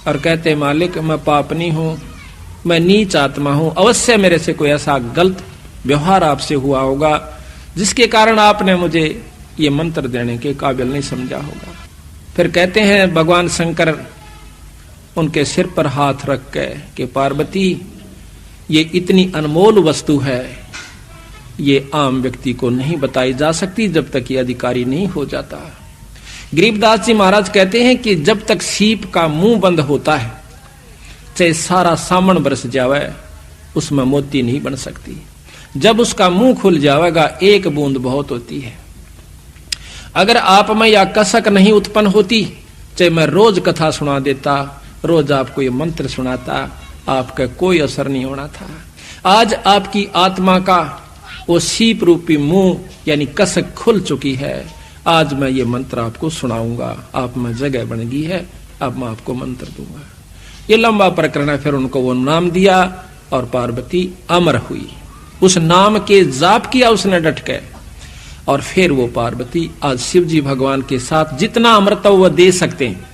और कहते मालिक मैं पापनी हूं, मैं नीच आत्मा हूं, अवश्य मेरे से कोई ऐसा गलत व्यवहार आपसे हुआ होगा जिसके कारण आपने मुझे ये मंत्र देने के काबिल नहीं समझा होगा। फिर कहते हैं भगवान शंकर उनके सिर पर हाथ रख के कि पार्वती, ये इतनी अनमोल वस्तु है, ये आम व्यक्ति को नहीं बताई जा सकती जब तक ये अधिकारी नहीं हो जाता। गरीबदास जी महाराज कहते हैं कि जब तक सीप का मुंह बंद होता है, चाहे सारा सामन बरस जावे, उसमें मोती नहीं बन सकती। जब उसका मुंह खुल जाएगा, एक बूंद बहुत होती है। अगर आप में या कसक नहीं उत्पन्न होती, चाहे मैं रोज कथा सुना देता, रोज आपको ये मंत्र सुनाता, आपका कोई असर नहीं होना था। आज आपकी आत्मा का वो सीप रूपी मुंह यानी कसक खुल चुकी है। आज मैं ये मंत्र आपको सुनाऊंगा, आप में जगह बन गई है, अब मैं आपको मंत्र दूंगा। ये लंबा प्रकरण है। फिर उनको वो नाम दिया और पार्वती अमर हुई। उस नाम के जाप किया उसने डट के, और फिर वो पार्वती आज शिव जी भगवान के साथ जितना अमृतव वो दे सकते हैं।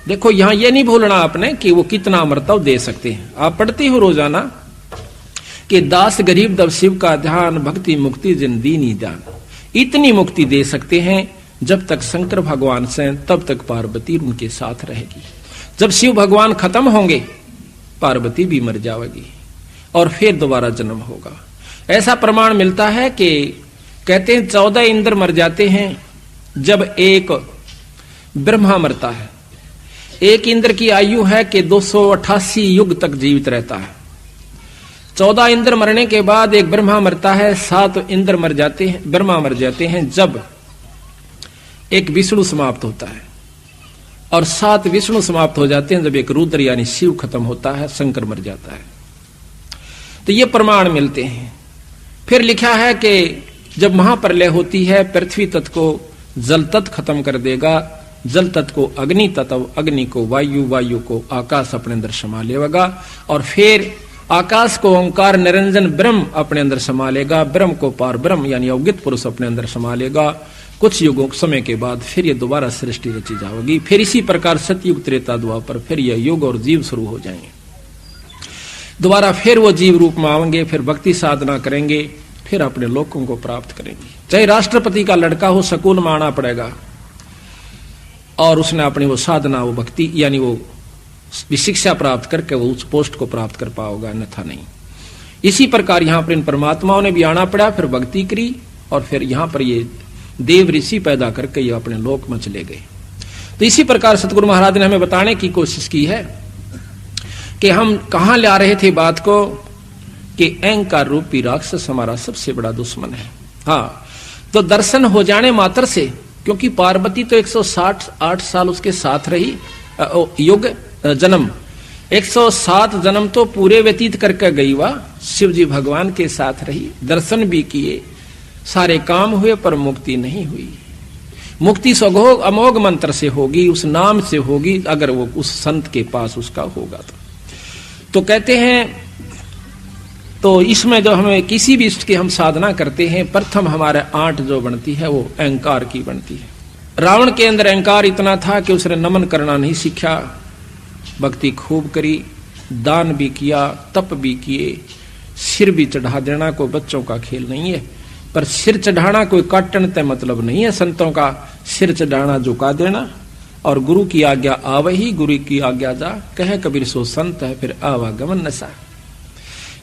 देखो यहां ये नहीं भूलना आपने कि वो कितना अमृतव दे सकते हैं। आप पढ़ते हो रोजाना कि दास गरीब दब शिव का ध्यान, भक्ति मुक्ति जिन दीनी दान। इतनी मुक्ति दे सकते हैं जब तक शंकर भगवान से, तब तक पार्वती उनके साथ रहेगी। जब शिव भगवान खत्म होंगे, पार्वती भी मर जाएगी और फिर दोबारा जन्म होगा। ऐसा प्रमाण मिलता है कि कहते हैं 14 इंद्र मर जाते हैं जब एक ब्रह्मा मरता है। एक इंद्र की आयु है कि 288 युग तक जीवित रहता है। 14 इंद्र मरने के बाद एक ब्रह्मा मरता है, 7 इंद्र मर जाते हैं, ब्रह्मा मर जाते हैं जब एक विष्णु समाप्त होता है, और 7 विष्णु समाप्त हो जाते हैं जब एक रुद्र यानी शिव खत्म होता है, शंकर मर जाता है। तो ये प्रमाण मिलते हैं। फिर लिखा है कि जब महाप्रलय होती है, पृथ्वी तत्व को जल तत्व खत्म कर देगा, जल तत्व को अग्नि तत्व, अग्नि को वायु, वायु को आकाश अपने अंदर समा लेगा, और फिर आकाश को ओंकार निरंजन ब्रह्म अपने अंदर समा लेगा, ब्रह्म को पार ब्रह्म यानी अवगित पुरुष अपने अंदर समा लेगा। कुछ युगों समय के बाद फिर ये दोबारा सृष्टि रची जाएगी। फिर इसी प्रकार सतयुग त्रेता द्वापर फिर यह युग और जीव शुरू हो जाएंगे। दोबारा फिर वो जीव रूप में आएंगे, फिर भक्ति साधना करेंगे, फिर अपने लोकों को प्राप्त करेंगे। चाहे राष्ट्रपति का लड़का हो, स्कूल में आना पड़ेगा और उसने अपनी वो साधना, वो भक्ति यानी वो शिक्षा प्राप्त करके वो उस पोस्ट को प्राप्त कर पाओगा, अन्यथा नहीं। इसी प्रकार यहाँ पर इन परमात्माओं ने भी आना पड़ा, फिर भक्ति करी और फिर यहाँ पर ये देव ऋषि पैदा करके ये अपने लोक में चले गए। तो इसी प्रकार सतगुरु महाराज ने हमें बताने की कोशिश की है कि हम कहां ले आ रहे थे बात को, कि अहंकार रूपी राक्षस हमारा सबसे बड़ा दुश्मन है। हाँ, तो दर्शन हो जाने मात्र से, क्योंकि पार्वती तो 168 साल उसके साथ रही, युग जन्म 107 जन्म तो पूरे व्यतीत करके गई, वह शिव जी भगवान के साथ रही, दर्शन भी किए, सारे काम हुए, पर मुक्ति नहीं हुई। मुक्ति स्वघोग अमोघ मंत्र से होगी, उस नाम से होगी, अगर वो उस संत के पास उसका होगा तो कहते हैं। तो इसमें जो हमें किसी भी इष्ट की हम साधना करते हैं, प्रथम हमारे 8 जो बनती है वो अहंकार की बनती है। रावण के अंदर अहंकार इतना था कि उसने नमन करना नहीं सीखा, भक्ति खूब करी, दान भी किया, तप भी किए, सिर भी चढ़ा देना कोई बच्चों का खेल नहीं है। पर सिर चढ़ाना कोई काटने तय मतलब नहीं है, संतों का सिर चढ़ाना झुका देना, और गुरु की आज्ञा आवही, गुरु की आज्ञा जा, कहे कबीर सो संत है फिर आवागमन नशा।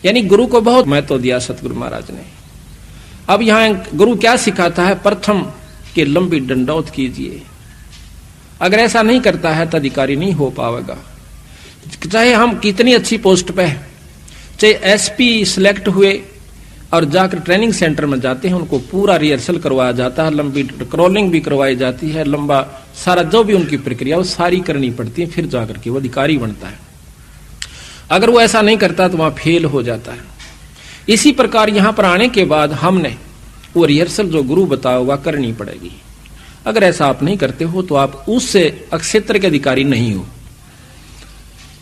यानी गुरु को बहुत महत्व दिया सतगुरु महाराज ने। अब यहाँ गुरु क्या सिखाता है, प्रथम के लंबी दंडौत कीजिए। अगर ऐसा नहीं करता है तो अधिकारी नहीं हो पाएगा। चाहे हम कितनी अच्छी पोस्ट पे, चाहे एसपी सिलेक्ट हुए और जाकर ट्रेनिंग सेंटर में जाते हैं, उनको पूरा रिहर्सल करवाया जाता है, लंबी क्रॉलिंग भी करवाई जाती है, लंबा सारा जो भी उनकी प्रक्रिया वो सारी करनी पड़ती है, फिर जाकर के वो अधिकारी बनता है। अगर वो ऐसा नहीं करता तो वहां फेल हो जाता है। इसी प्रकार यहां पर आने के बाद हमने वो रिहर्सल जो गुरु बताया हुआ करनी पड़ेगी। अगर ऐसा आप नहीं करते हो तो आप उससे क्षेत्र के अधिकारी नहीं हो।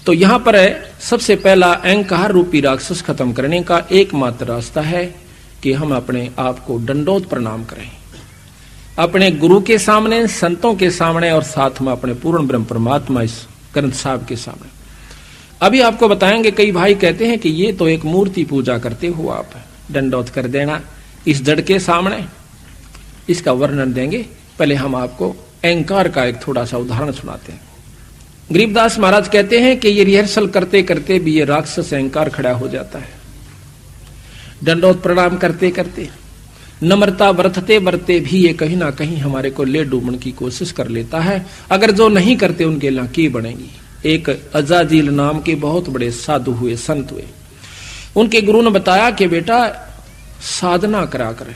तो यहां पर सबसे पहला अहंकार रूपी राक्षस खत्म करने का एकमात्र रास्ता है कि हम अपने आप को दंडोत प्रणाम करें, अपने गुरु के सामने, संतों के सामने, और साथ में अपने पूर्ण ब्रह्म परमात्मा इस ग्रंथ साहब के सामने। अभी आपको बताएंगे, कई भाई कहते हैं कि ये तो एक मूर्ति पूजा करते हो आप, दंडोत कर देना इस जड़ के सामने। इसका वर्णन देंगे, पहले हम आपको अहंकार का एक थोड़ा सा उदाहरण सुनाते हैं। गरीबदास महाराज कहते हैं कि ये रिहर्सल करते करते भी ये राक्षस अहंकार खड़ा हो जाता है। दंडोत प्रणाम करते करते, नम्रता बरतते बरते भी ये कहीं ना कहीं हमारे को ले डूबने की कोशिश कर लेता है। अगर जो नहीं करते उनके लिए की बनेगी। एक अजाजील नाम के बहुत बड़े साधु हुए, संत हुए। उनके गुरु ने बताया कि बेटा साधना करा कर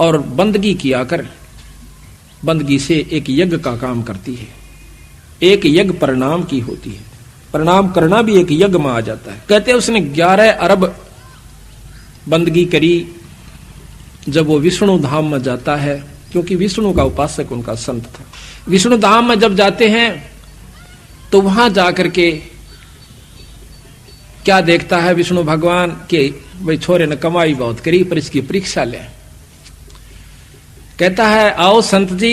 और बंदगी किया कर, बंदगी से एक यज्ञ का काम करती है। एक यज्ञ प्रणाम की होती है, प्रणाम करना भी एक यज्ञ में आ जाता है। कहते हैं उसने 11 अरब बंदगी करी जब वो विष्णु धाम में जाता है, क्योंकि विष्णु का उपासक उनका संत था। विष्णु धाम में जब जाते हैं तो वहां जाकर के क्या देखता है विष्णु भगवान के, भाई छोरे ने कमाई बहुत करी पर इसकी परीक्षा ले। कहता है आओ संत जी।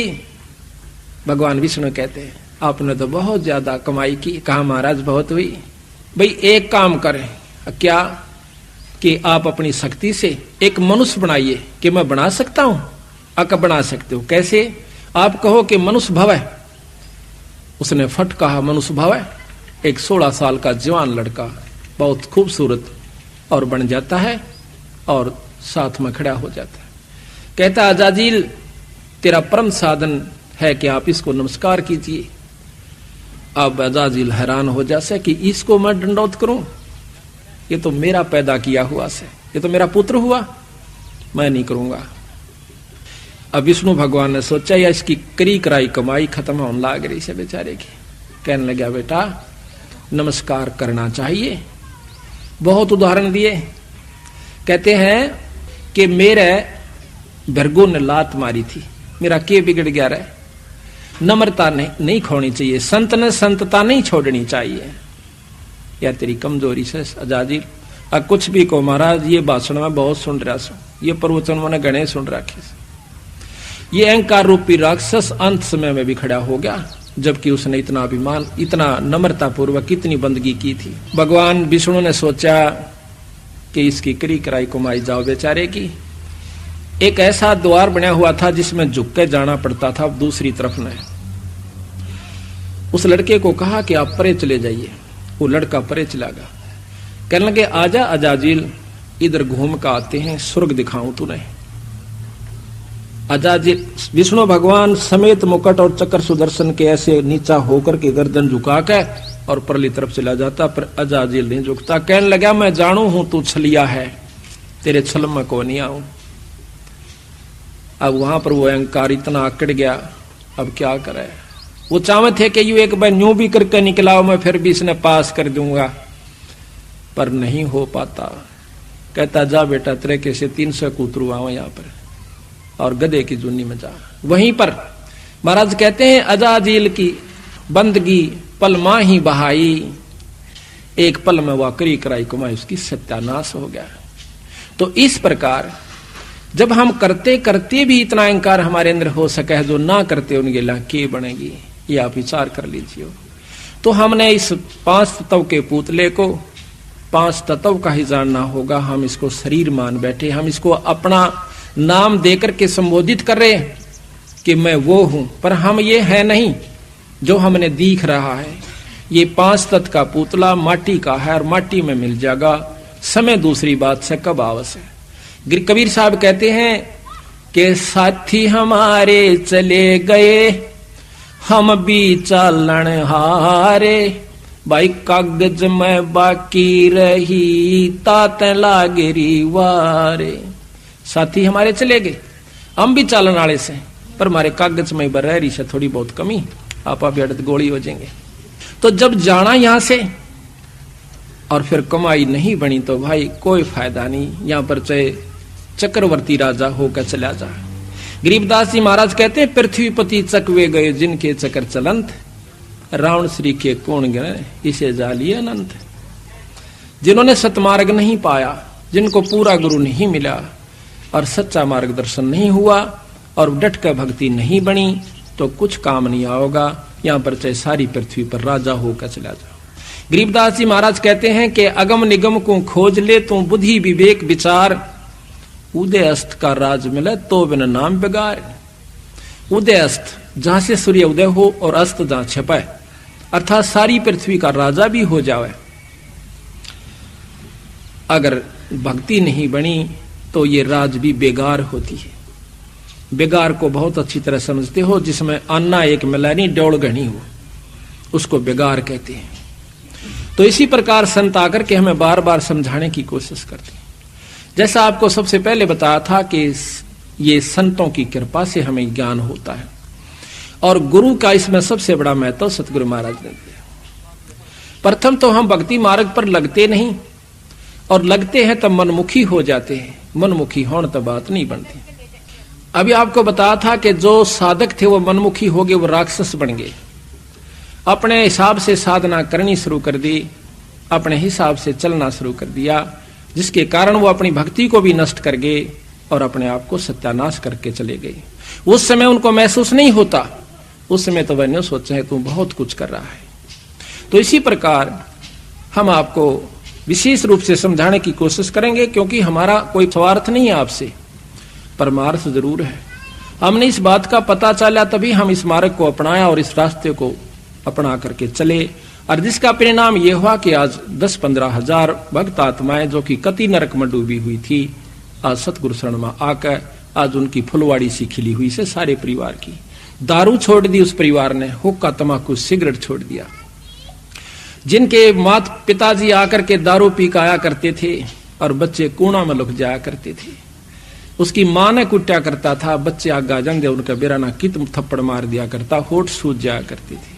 भगवान विष्णु कहते हैं आपने तो बहुत ज्यादा कमाई की। कहा महाराज बहुत हुई। भाई एक काम करें, क्या कि आप अपनी शक्ति से एक मनुष्य बनाइए। कि मैं बना सकता हूं? अक बना सकते हो। कैसे? आप कहो कि मनुष्य भव है। उसने फट कहा मनुष्य भव है। एक 16 साल का जवान लड़का बहुत खूबसूरत और बन जाता है और साथ में खड़ा हो जाता है। कहता अजाजील तेरा परम साधन है कि आप इसको नमस्कार कीजिए। अब अजाजील हैरान हो जासे कि इसको मैं दंडौत करूं, ये तो मेरा पैदा किया हुआ से, ये तो मेरा पुत्र हुआ, मैं नहीं करूंगा। अब विष्णु भगवान ने सोचा या इसकी करी कराई कमाई खत्म होने लग रही से बेचारे की। कहने लगा बेटा नमस्कार करना चाहिए। बहुत उदाहरण दिए। कहते हैं कि मेरे भरगो ने लात मारी थी, मेरा के बिगड़ गया रहे। नम्रता नहीं खोनी चाहिए, संत ने संतता नहीं छोड़नी चाहिए। या तेरी कमजोरी से अजाजिल। कुछ भी को महाराज, ये भाषण में बहुत सुन रहा सो, ये प्रवचन मैंने गणे सुन रखे। ये अहंकार रूपी राक्षस अंत समय में भी खड़ा हो गया, जबकि उसने इतना अभिमान, इतना नम्रता पूर्वक कितनी बंदगी की थी। भगवान विष्णु ने सोचा कि इसकी करी कराई कमाई जाओ बेचारे की। एक ऐसा द्वार बना हुआ था जिसमें झुक के जाना पड़ता था। दूसरी तरफ ने उस लड़के को कहा कि आप परे चले जाइए। वो लड़का परे चला गया। कहने लगे आजा अजाजिल, इधर घूम का आते हैं, स्वर्ग दिखाऊं तूने। अजाजिल विष्णु भगवान समेत मुकुट और चक्र सुदर्शन के ऐसे नीचा होकर के गर्दन झुका के और परली तरफ चला जाता, पर अजाजिल नहीं झुकता। कहने लगा मैं जानू हूं तू छलिया है, तेरे छल में को नहीं आऊं। अब वहां पर वो अहंकार इतना आकड़ गया, अब क्या करे। वो चाहते थे कि यू एक बार न्यू भी करके निकलाओ, मैं फिर भी इसने पास कर दूंगा, पर नहीं हो पाता। कहता जा बेटा तेरे कैसे 300 कूतरू आओ यहाँ पर और गधे की जुन्नी में जा। वहीं पर महाराज कहते हैं अजाजिल की बंदगी पल मां ही बहाई, एक पल में वह करी कराई कमाई उसकी सत्यानाश हो गया। तो इस प्रकार जब हम करते करते भी इतना अहंकार हमारे अंदर हो सके, जो ना करते उनके ला के बनेगी, ये आप विचार कर लीजिए। तो हमने इस 5 तत्व के पुतले को 5 तत्व का ही जानना होगा। हम इसको शरीर मान बैठे, हम इसको अपना नाम देकर के संबोधित कर रहे कि मैं वो हूं, पर हम ये है नहीं जो हमने दिख रहा है। ये 5 तत्व का पुतला माटी का है और माटी में मिल जाएगा। समय दूसरी बात से कब आवश्यक है। कबीर साहब कहते हैं कि साथी हमारे चले गए, हम भी चालन हारे, भाई कागज में बाकी रही तात लागरी वारे। साथी हमारे चले गए, हम भी चालन वाले से, पर हमारे कागज में बरहरी से थोड़ी बहुत कमी, आपा बेड़त गोली हो जाएंगे। तो जब जाना यहां से और फिर कमाई नहीं बनी तो भाई कोई फायदा नहीं, यहां पर चाहे चक्रवर्ती राजा होकर चला जा। गरीबदास जी महाराज कहते हैं पृथ्वीपति चकवे गए जिनके चक्र चलंत, रावण श्री के कौन गए इसे जालिए अनंत। जिन्होंने सतमार्ग नहीं पाया, जिनको पूरा गुरु नहीं मिला और सच्चा मार्गदर्शन नहीं हुआ और डट कर भक्ति नहीं बनी, तो कुछ काम नहीं आओगा। यहां पर चाहे सारी पृथ्वी पर राजा होकर चला जाओ। गरीबदास जी महाराज कहते हैं कि अगम निगम को खोज ले तू बुद्धि विवेक विचार, उदय अस्त का राज मिले तो बिन नाम बिगार। उदय अस्त जहां से सूर्य उदय हो और अस्त जहां छिपाए, अर्थात सारी पृथ्वी का राजा भी हो जाए, अगर भक्ति नहीं बनी तो ये राज भी बेगार होती है। बेगार को बहुत अच्छी तरह समझते हो, जिसमें अन्ना एक मिलानी डोल घनी हो, उसको बेगार कहते हैं। तो इसी प्रकार संत आकर के हमें बार बार समझाने की कोशिश करते हैं। जैसा आपको सबसे पहले बताया था कि ये संतों की कृपा से हमें ज्ञान होता है, और गुरु का इसमें सबसे बड़ा महत्व सतगुरु महाराज ने दिया। प्रथम तो हम भक्ति मार्ग पर लगते नहीं, और लगते हैं तब मनमुखी हो जाते हैं। मनमुखी होने तब बात नहीं बनती। अभी आपको बताया था कि जो साधक थे वो मनमुखी हो गए, वो राक्षस बन गए। अपने हिसाब से साधना करनी शुरू कर दी, अपने हिसाब से चलना शुरू कर दिया, जिसके कारण वो अपनी भक्ति को भी नष्ट कर गए और अपने आप को सत्यानाश करके चले गए। उस समय उनको महसूस नहीं होता, उस समय तो वह सोचा है तू बहुत कुछ कर रहा है। तो इसी प्रकार हम आपको विशेष रूप से समझाने की कोशिश करेंगे, क्योंकि हमारा कोई स्वार्थ नहीं है आपसे, परमार्थ जरूर है। हमने इस बात का पता चला तभी हम इस मार्ग को अपनाया और इस रास्ते को अपना करके चले, और जिसका परिणाम यह हुआ कि आज 10-15 हजार भक्त आत्माएं जो कि कति नरक में डूबी हुई थी, आज सतगुरु शरण में आकर आज उनकी फुलवाड़ी सी खिली हुई से सारे परिवार की। दारू छोड़ दी उस परिवार ने, हुक्का तंबाकू सिगरेट छोड़ दिया। जिनके माता पिताजी आकर के दारू पी के आया करते थे और बच्चे कोना में लुक जाया करते थे, उसकी मां ने कुट्या करता था, बच्चे आगा जंगे उनका बेराना कित थप्पड़ मार दिया करता, होठ सूज जाया करते थे।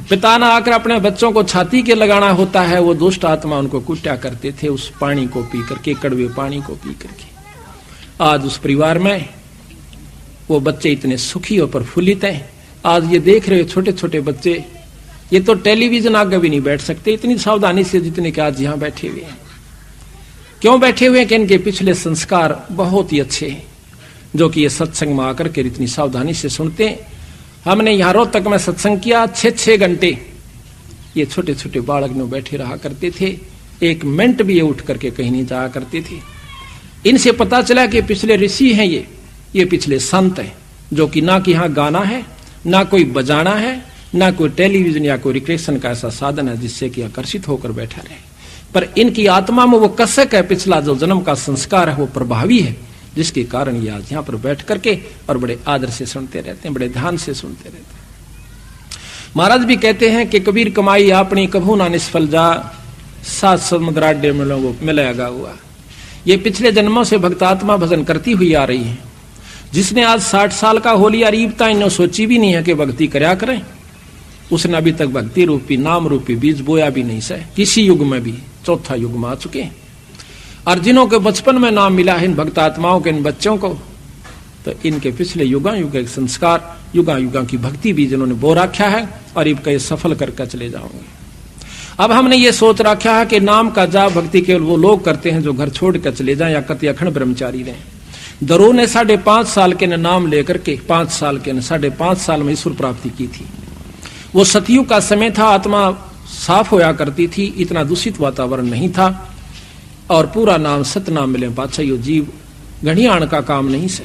पिता ने आकर अपने बच्चों को छाती के लगाना होता है, वो दुष्ट आत्मा उनको कुट्या करते थे उस पानी को पी करके, कड़वे पानी को पी करके। आज उस परिवार में वो बच्चे इतने सुखी और प्रफुल्लित हैं। आज ये देख रहे हो छोटे छोटे बच्चे ये तो टेलीविजन आगे भी नहीं बैठ सकते इतनी सावधानी से जितने के आज यहां बैठे हुए हैं। क्यों बैठे हुए हैं कि इनके पिछले संस्कार बहुत ही अच्छे हैं, जो कि ये सत्संग में आकर के इतनी सावधानी से सुनते हैं। हमने यहां रोहतक में सत्संग किया 6-6 घंटे, ये छोटे छोटे बालक में बैठे रहा करते थे, 1 मिनट भी ये उठ करके कहीं नहीं जाया करते थे। इनसे पता चला कि पिछले ऋषि हैं ये पिछले संत हैं, जो कि ना कि यहाँ गाना है, ना कोई बजाना है, ना कोई टेलीविजन या कोई रिक्रिएशन का ऐसा साधन है जिससे कि आकर्षित होकर बैठा रहे, पर इनकी आत्मा में वो कसक है, पिछला जो जन्म का संस्कार है वो प्रभावी है, जिसके कारण ये आज यहाँ पर बैठ करके और बड़े आदर से सुनते रहते हैं, बड़े ध्यान से सुनते रहते हैं। महाराज भी कहते हैं कि कबीर कमाई अपनी कभू ना निष्फल जा, 7 समुद्राड्य मिलेगा हुआ। ये पिछले जन्मों से भक्तात्मा भजन करती हुई आ रही है। जिसने आज 60 साल का हो लिया रीबता, इन्हों सोची भी नहीं है कि भक्ति करया करें, उसने अभी तक भक्ति रूपी नाम रूपी बीज बोया भी नहीं सह, किसी युग में भी, चौथा युग में आ चुके हैं। और जिन्हों के बचपन में नाम मिला है इन भक्तात्माओं के, इन बच्चों को, तो इनके पिछले युगा युग एक संस्कार, युगा युगा की भक्ति भी जिन्होंने बो रखा है और इनका ये सफल करके चले जाओगे। अब हमने ये सोच रखा है कि नाम का जाप भक्ति केवल वो लोग करते हैं जो घर छोड़ कर चले जाएं या कति अखंड ब्रह्मचारी रहे। दरो ने 5.5 साल के नाम लेकर के 5 साल के 5.5 साल में ईश्वर प्राप्ति की थी। वो सतयुग का समय था, आत्मा साफ होया करती थी, इतना दूषित वातावरण नहीं था, और पूरा नाम सतनाम मिले पाछा यो जीव घड़ियाण का काम नहीं से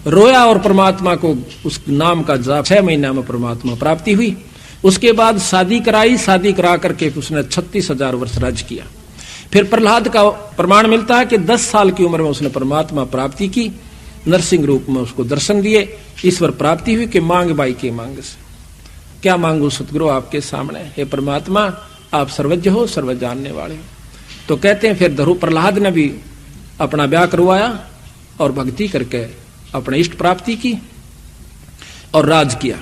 रोया, और परमात्मा को उस नाम का जाप 6 महीना में परमात्मा प्राप्ति हुई। उसके बाद शादी कराई, शादी करा करके उसने 36,000 वर्ष राज किया। फिर प्रहलाद का प्रमाण मिलता है कि 10 साल की उम्र में उसने परमात्मा प्राप्ति की, नरसिंह रूप में उसको दर्शन दिए, ईश्वर प्राप्ति हुई कि मांग बाई के मांग से। क्या मांगू सतगुरु आपके सामने, हे परमात्मा आप सर्वज्ञ हो, सर्व जानने वाले हो। तो कहते हैं फिर धरु प्रहलाद ने भी अपना ब्याह करवाया और भक्ति करके अपने इष्ट प्राप्ति की और राज किया।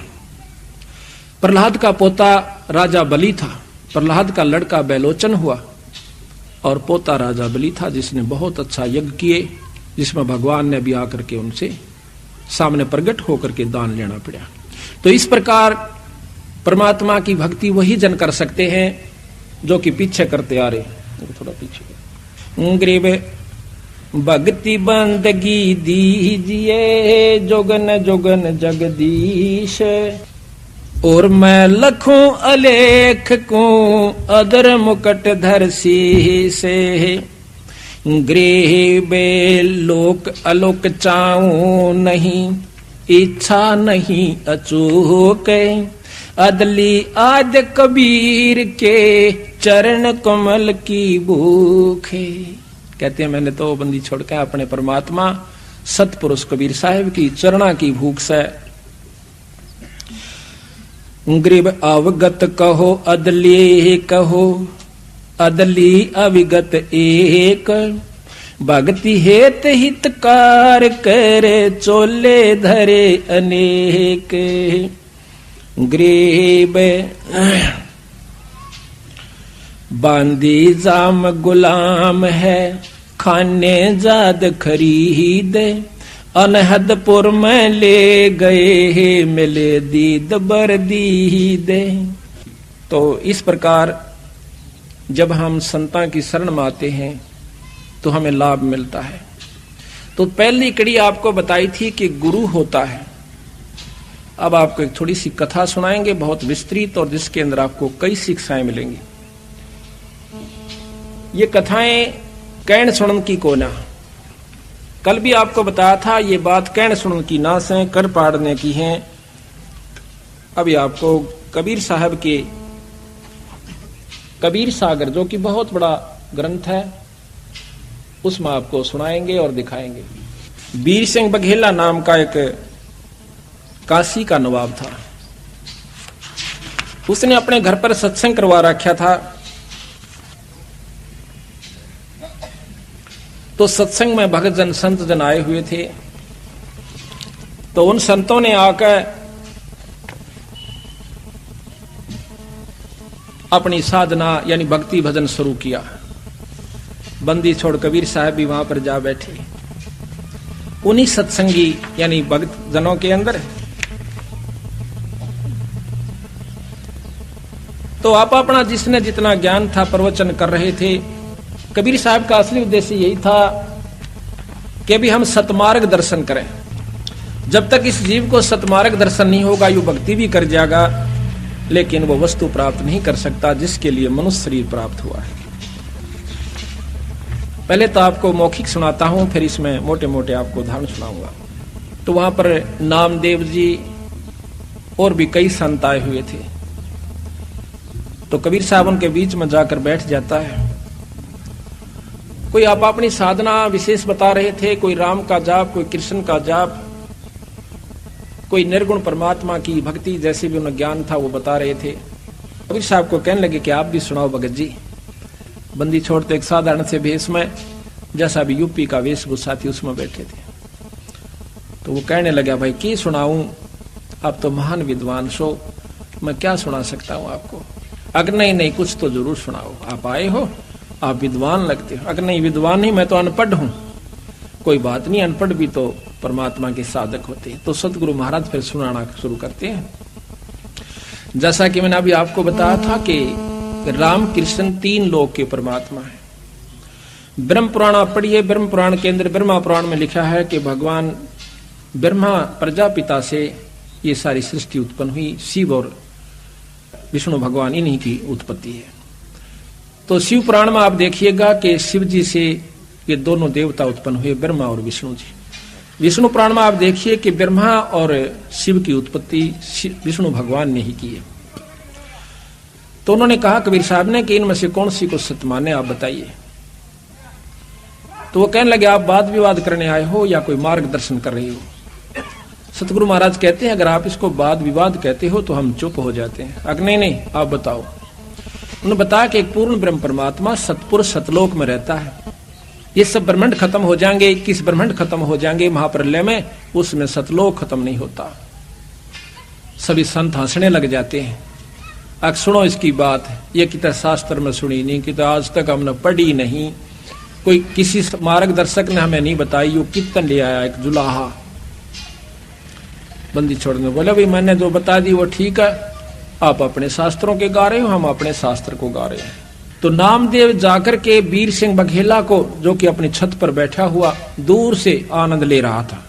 प्रहलाद का पोता राजा बलि था, प्रहलाद का लड़का बैलोचन हुआ और पोता राजा बलि था, जिसने बहुत अच्छा यज्ञ किए, जिसमें भगवान ने भी आकर के उनसे सामने प्रकट होकर के दान लेना पड़ा। तो इस प्रकार परमात्मा की भक्ति वही जन कर सकते हैं जो कि पीछे करते आ रहे हैं। थोड़ा पीछे गरीब भक्ति बंदगी दीजिए जोगन जोगन जगदीश, और मैं लखूं अलेख को अदर मुकट धर से, गृह बे लोक अलोक चाऊं नहीं, इच्छा नहीं अचूक, अदली आद कबीर के चरण कमल की भूख। कहते हैं मैंने तो बंदी छोड़कर अपने परमात्मा सतपुरुष कबीर साहिब की चरणा की भूख से। गरीब अवगत कहो अदली कहो, अदली अविगत एक, भक्ति हेत हितकार करे चोले धरे अनेक। गरीब बांदी जाम गुलाम है, खाने जाद खरीद, अनहदपुर में ले गए मिले दीद बर दीद। तो इस प्रकार जब हम संतां की शरण में आते हैं तो हमें लाभ मिलता है। तो पहली कड़ी आपको बताई थी कि गुरु होता है। अब आपको एक थोड़ी सी कथा सुनाएंगे, बहुत विस्तृत, और जिसके अंदर आपको कई शिक्षाएं मिलेंगी। ये कथाएं कैण सुनन की कोना, कल भी आपको बताया था ये बात कैण सुनन की ना से कर पाड़ने की है। अभी आपको कबीर साहब के कबीर सागर, जो कि बहुत बड़ा ग्रंथ है, उसमें आपको सुनाएंगे और दिखाएंगे। वीर सिंह बघेला नाम का एक काशी का नवाब था, उसने अपने घर पर सत्संग करवा रखा था। तो सत्संग में भक्त जन संत जन आए हुए थे, तो उन संतों ने आकर अपनी साधना यानी भक्ति भजन शुरू किया। बंदी छोड़ कबीर साहब भी वहां पर जा बैठे। उन्हीं सत्संगी यानी भक्त जनों के अंदर तो आप अपना जिसने जितना ज्ञान था प्रवचन कर रहे थे। कबीर साहब का असली उद्देश्य यही था कि अभी हम सतमार्ग दर्शन करें। जब तक इस जीव को सतमार्ग दर्शन नहीं होगा, यू भक्ति भी कर जाएगा लेकिन वो वस्तु प्राप्त नहीं कर सकता जिसके लिए मनुष्य शरीर प्राप्त हुआ है। पहले तो आपको मौखिक सुनाता हूं, फिर इसमें मोटे मोटे आपको उदाहरण सुनाऊंगा। तो वहां पर नामदेव जी और भी कई संत आए हुए थे। तो कबीर साहब उनके बीच में जाकर बैठ जाता है। कोई आप अपनी साधना विशेष बता रहे थे, कोई राम का जाप, कोई कृष्ण का जाप, कोई निर्गुण परमात्मा की भक्ति जैसे भी उन्हें ज्ञान था वो बता रहे थे। कबीर साहब को कहने लगे कि आप भी सुनाओ भगत जी। बंदी छोड़ते एक साधारण से भेष में, जैसा भी यूपी का वेशभूषा थी उसमें बैठे थे। तो वो कहने लगा, भाई की सुनाऊं, आप तो महान विद्वान सो, मैं क्या सुना सकता हूं आपको। अगर नहीं कुछ तो जरूर सुनाओ, आप आए हो, आप विद्वान लगते हो। अगर नहीं विद्वान नहीं, मैं तो अनपढ़ हूं। कोई बात नहीं, अनपढ़ भी तो परमात्मा के साधक होते हैं। तो सतगुरु महाराज फिर सुनाना शुरू करते हैं। जैसा कि मैंने अभी आपको बताया था कि राम कृष्ण तीन लोक के परमात्मा है। ब्रह्म पुराण आप पढ़िए, ब्रह्म पुराण के अंदर ब्रह्मा पुराण में लिखा है कि भगवान ब्रह्मा प्रजापिता से ये सारी सृष्टि उत्पन्न हुई। शिव और विष्णु भगवान इन्हीं की उत्पत्ति है। तो शिव पुराण में आप देखिएगा कि शिव जी से ये दोनों देवता उत्पन्न हुए, ब्रह्मा और विष्णु जी। विष्णु पुराण में आप देखिए कि ब्रह्मा और शिव की उत्पत्ति विष्णु भगवान ने ही की है। तो उन्होंने कहा कबीर साहब ने कि इनमें से कौन सी को सत्य माने, आप बताइए। तो वो कहने लगे, आप वाद विवाद करने आए हो या कोई मार्गदर्शन कर रहे हो। सतगुरु महाराज कहते हैं, अगर आप इसको वाद विवाद कहते हो तो हम चुप हो जाते हैं। अगर नहीं आप बताओ। उन्होंने बताया कि एक पूर्ण ब्रह्म परमात्मा सतपुर सतलोक में रहता है। ये सब ब्रह्मांड खत्म हो जाएंगे, 21 ब्रह्मांड खत्म हो जाएंगे महाप्रलय में, उसमें सतलोक खत्म नहीं होता। सभी संत हंसने लग जाते हैं। अब सुनो इसकी बात, ये कितना शास्त्र में सुनी नहीं, कि तो आज तक हमने पढ़ी नहीं, कोई किसी मार्गदर्शक ने हमें नहीं बताई। यो कीर्तन ले आया एक जुलाहा। बंदी छोड़ने बोले, भाई मैंने जो बता दी वो ठीक है, आप अपने शास्त्रों के गा रहे हो, हम अपने शास्त्र को गा रहे हैं। तो नामदेव जाकर के वीर सिंह बघेला को, जो कि अपनी छत पर बैठा हुआ दूर से आनंद ले रहा था।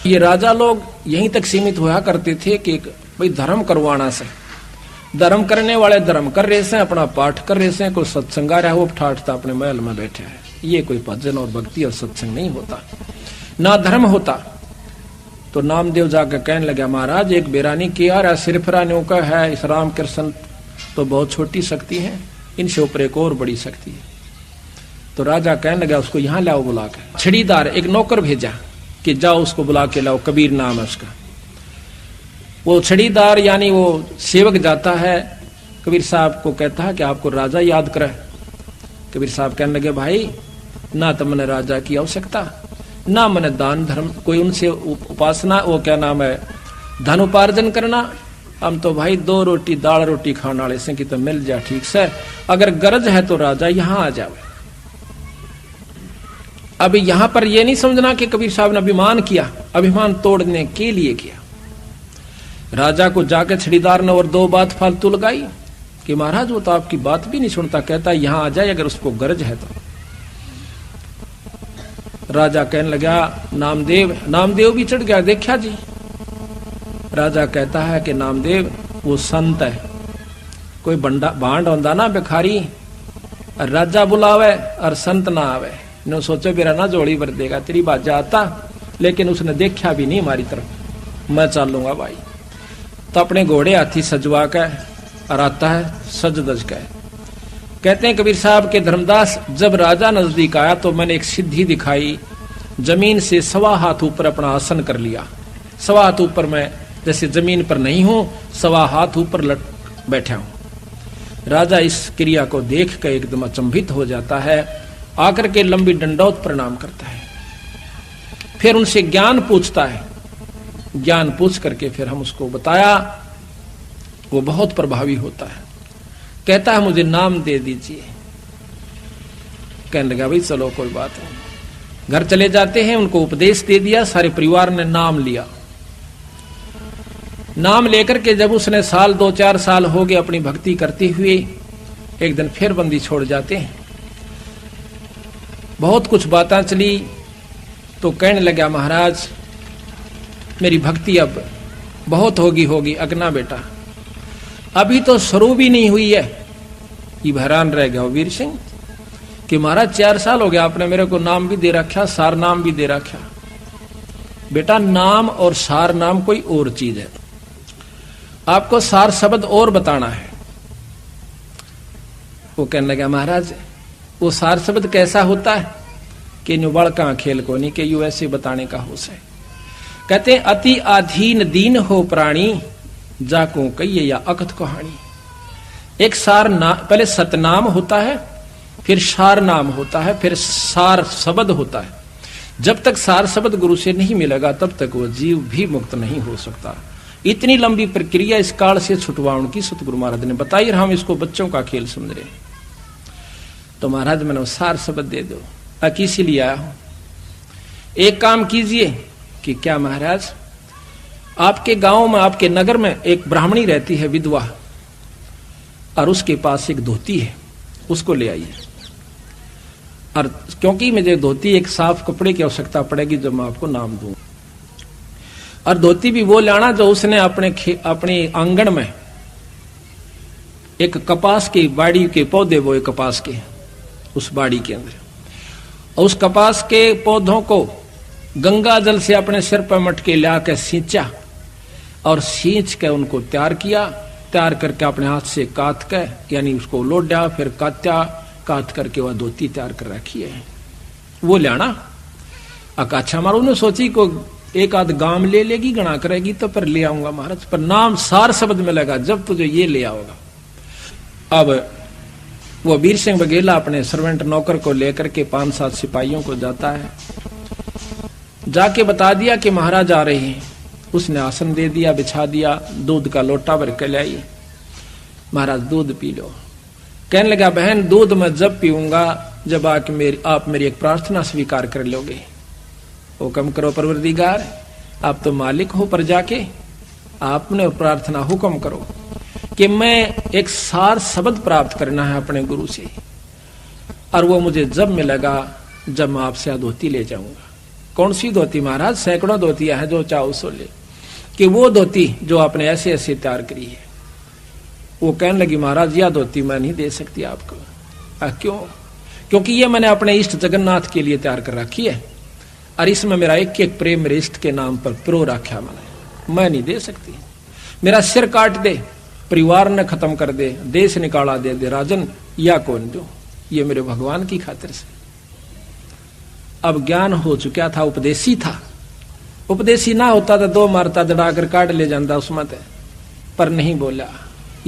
ये राजा लोग यहीं तक सीमित हुआ करते थे कि भाई धर्म करवाना से, धर्म करने वाले धर्म कर रहे से, अपना पाठ कर रहे से, कोई सत्संग आ रहा है वो ठाठता अपने महल में बैठे है। ये कोई भजन और भक्ति और सत्संग नहीं होता, ना धर्म होता। तो नामदेव जाकर कहने लगा, महाराज एक बेरानी किया रहा सिरफरानियों का है, इस राम कृष्ण तो बहुत छोटी शक्ति है, इनसे ऊपर एक और बड़ी शक्ति है। तो राजा कहने लगा, उसको यहाँ लाओ बुला कर। छड़ीदार एक नौकर भेजा कि जाओ उसको बुला के लाओ, कबीर नाम है उसका। वो छड़ीदार यानी वो सेवक जाता है, कबीर साहब को कहता है कि आपको राजा याद करे। कबीर साहब कहने लगे, भाई ना तो मैंने राजा की आवश्यकता, ना मैंने दान धर्म कोई उनसे उपासना, वो क्या नाम है, धन उपार्जन करना। हम तो भाई 2 रोटी दाल रोटी खाने वाले से कि तो मिल जाए ठीक से, अगर गरज है तो राजा यहां आ जाओ। अभी यहां पर यह नहीं समझना कि कबीर साहब ने अभिमान किया, अभिमान तोड़ने के लिए किया। राजा को जाकर छड़ीदार ने और 2 बात फालतू लगाई कि महाराज वो तो आपकी बात भी नहीं सुनता, कहता यहां आ जाए अगर उसको गरज है तो। राजा कहने लगा, नामदेव भी चढ़ गया, देखा जी। राजा कहता है कि नामदेव वो संत है, कोई भांड होता ना भिखारी, राजा बुलावे और संत ना आवे, नो सोचो मेरा ना जोड़ी भर देगा, तेरी बात जाता। लेकिन उसने देखा भी नहीं हमारी तरफ, मैं चलूंगा भाई। तो अपने घोड़े हाथी सजवा के और आता है सज दज के। कहते हैं कबीर साहब के धर्मदास, जब राजा नजदीक आया तो मैंने एक सिद्धि दिखाई, जमीन से 1.25 हाथ ऊपर अपना आसन कर लिया। 1.25 हाथ ऊपर मैं जैसे जमीन पर नहीं हूं, 1.25 हाथ ऊपर बैठा हूं। राजा इस क्रिया को देख कर एकदम अचंभित हो जाता है, आकर के लंबी दंडौत प्रणाम करता है। फिर उनसे ज्ञान पूछता है, ज्ञान पूछ करके फिर हम उसको बताया, वो बहुत प्रभावी होता है। कहता है मुझे नाम दे दीजिए। कहने लगा, भाई चलो कोई बात नहीं। घर चले जाते हैं, उनको उपदेश दे दिया, सारे परिवार ने नाम लिया। नाम लेकर के जब उसने साल 2-4 साल हो गए अपनी भक्ति करते हुए, एक दिन फिर बंदी छोड़ जाते हैं। बहुत कुछ बातें चली तो कहने लगा, महाराज मेरी भक्ति अब बहुत होगी अगना बेटा, अभी तो शुरू भी नहीं हुई है। ये हैरान रह गया वीर सिंह कि महाराज 4 साल हो गया, आपने मेरे को नाम भी दे रखा, सार नाम भी दे रखा। बेटा नाम और सार नाम कोई और चीज है, आपको सार शब्द और बताना है। वो कहने लगा, महाराज वो सार शब्द कैसा होता है कि न्यू बड़का खेल को नहीं, कि यू ऐसे बताने का हो से। कहते अति अधीन दीन हो प्राणी, जाको कहिए या अकथ कहानी। एक सार नाम, पहले सतनाम होता है, फिर सार नाम होता है, फिर सार शब्द होता है। जब तक सार शब्द गुरु से नहीं मिलेगा तब तक वो जीव भी मुक्त नहीं हो सकता। इतनी लंबी प्रक्रिया इस काल से छुटवाउन की सतगुरु महाराज ने बताई, और हम इसको बच्चों का खेल समझ रहे। तो महाराज मैंने सार शब्द दे दो, किसी लिए आया हूं। एक काम कीजिए कि क्या महाराज, आपके गांव में, आपके नगर में एक ब्राह्मणी रहती है विधवा, और उसके पास एक धोती है, उसको ले आइए। और क्योंकि मुझे धोती एक साफ कपड़े की आवश्यकता पड़ेगी जब मैं आपको नाम दूं, और धोती भी वो लाना जो उसने अपने आंगन में एक कपास की बाड़ी के पौधे, वो एक कपास के उस बाड़ी के अंदर, और उस कपास के पौधों को गंगा जल से अपने सिर पर मटके ला के सींचा, और सींच के उनको तैयार किया, तैयार करके अपने हाथ से काट के, यानी उसको लोडा, फिर काटा, काट करके वह धोती तैयार कर रखी है, वो लाना। अकाछा मारो ने सोची को एक आध गांव ले लेगी, गणा करेगी तो पर ले आऊंगा महाराज, पर नाम सार शब्द में लगा जब तुझे ये ले आओगा। अब वो वीर सिंह बघेला अपने सर्वेंट नौकर को लेकर के 5-7 सिपाहियों को जाता है, जाके बता दिया कि महाराज आ रहे हैं। उसने आसन दे दिया, बिछा दिया, दूध का लोटा भर के लाई, महाराज दूध पी लो। कहने लगा, बहन दूध मैं जब पीऊंगा जब आप मेरी एक प्रार्थना स्वीकार कर लोगे। हुक्म करो परवरदिगार, आप तो मालिक हो प्रजा के, आपने प्रार्थना हुक्म करो कि मैं एक सार शब्द प्राप्त करना है अपने गुरु से, और वो मुझे जब मिलेगा जब मैं आपसे धोती ले जाऊंगा। कौन सी धोती महाराज? सैकड़ों धोतियां हैं, जो चाहो सो ले। कि वो धोती जो आपने ऐसे ऐसे तैयार करी है। वो कहने लगी, महाराज यह धोती मैं नहीं दे सकती आपको। क्यों? क्योंकि ये मैंने अपने इष्ट जगन्नाथ के लिए तैयार कर रखी है, और इसमें मेरा एक एक प्रेम मेरे इष्ट के नाम पर प्रो रखा मैं नहीं दे सकती। मेरा सिर काट दे, परिवार ने खत्म कर दे, देश निकाला दे राजन, या कौन जो, ये मेरे भगवान की खातिर से। अब ज्ञान हो चुका था, उपदेशी था। उपदेशी ना होता तो 2 मारता, दड़ाकर काट ले जाता उसमें, पर नहीं बोला।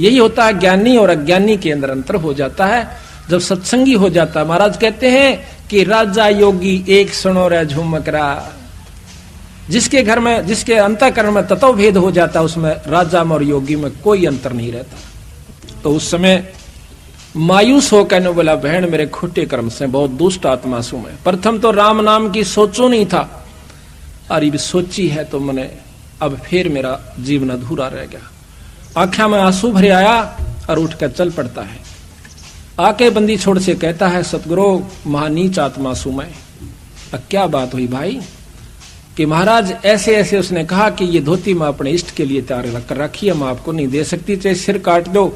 यही होता है ज्ञानी और अज्ञानी के अंदर अंतर हो जाता है जब सत्संगी हो जाता है। महाराज कहते हैं कि राजा योगी एक सुनो रे झुमकरा। जिसके घर में, जिसके अंतःकरण में तत्व भेद हो जाता है, उसमें राजा में और योगी में कोई अंतर नहीं रहता। तो उस समय मायूस होकर ने बोला, बहन मेरे खोटे कर्म से बहुत दुष्ट आत्मा सु मैं। प्रथम तो राम नाम की सोचो नहीं था, और ये सोची है तो मैंने अब फिर मेरा जीवन अधूरा रह गया। आंखों में आंसू भरे आया और उठकर चल पड़ता है। आके बंदी छोड़ से कहता है, सतगुरु महानीच आत्मा सु मैं। अब क्या बात हुई भाई? कि महाराज ऐसे ऐसे उसने कहा कि ये धोती मैं अपने इष्ट के लिए तैयार कर रखी है, मैं आपको नहीं दे सकती, चाहे सिर काट दो।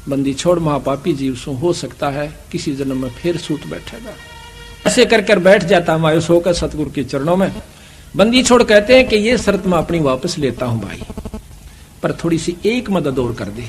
बंदी छोड़ महापापी जीव सु हो सकता है किसी जन्म में फिर सूत बैठेगा। ऐसे कर बैठ जाता मायूस होकर सतगुरु के चरणों में। बंदी छोड़ कहते हैं कि ये शर्त मैं अपनी वापस लेता हूं भाई, पर थोड़ी सी एक मदद और कर दे।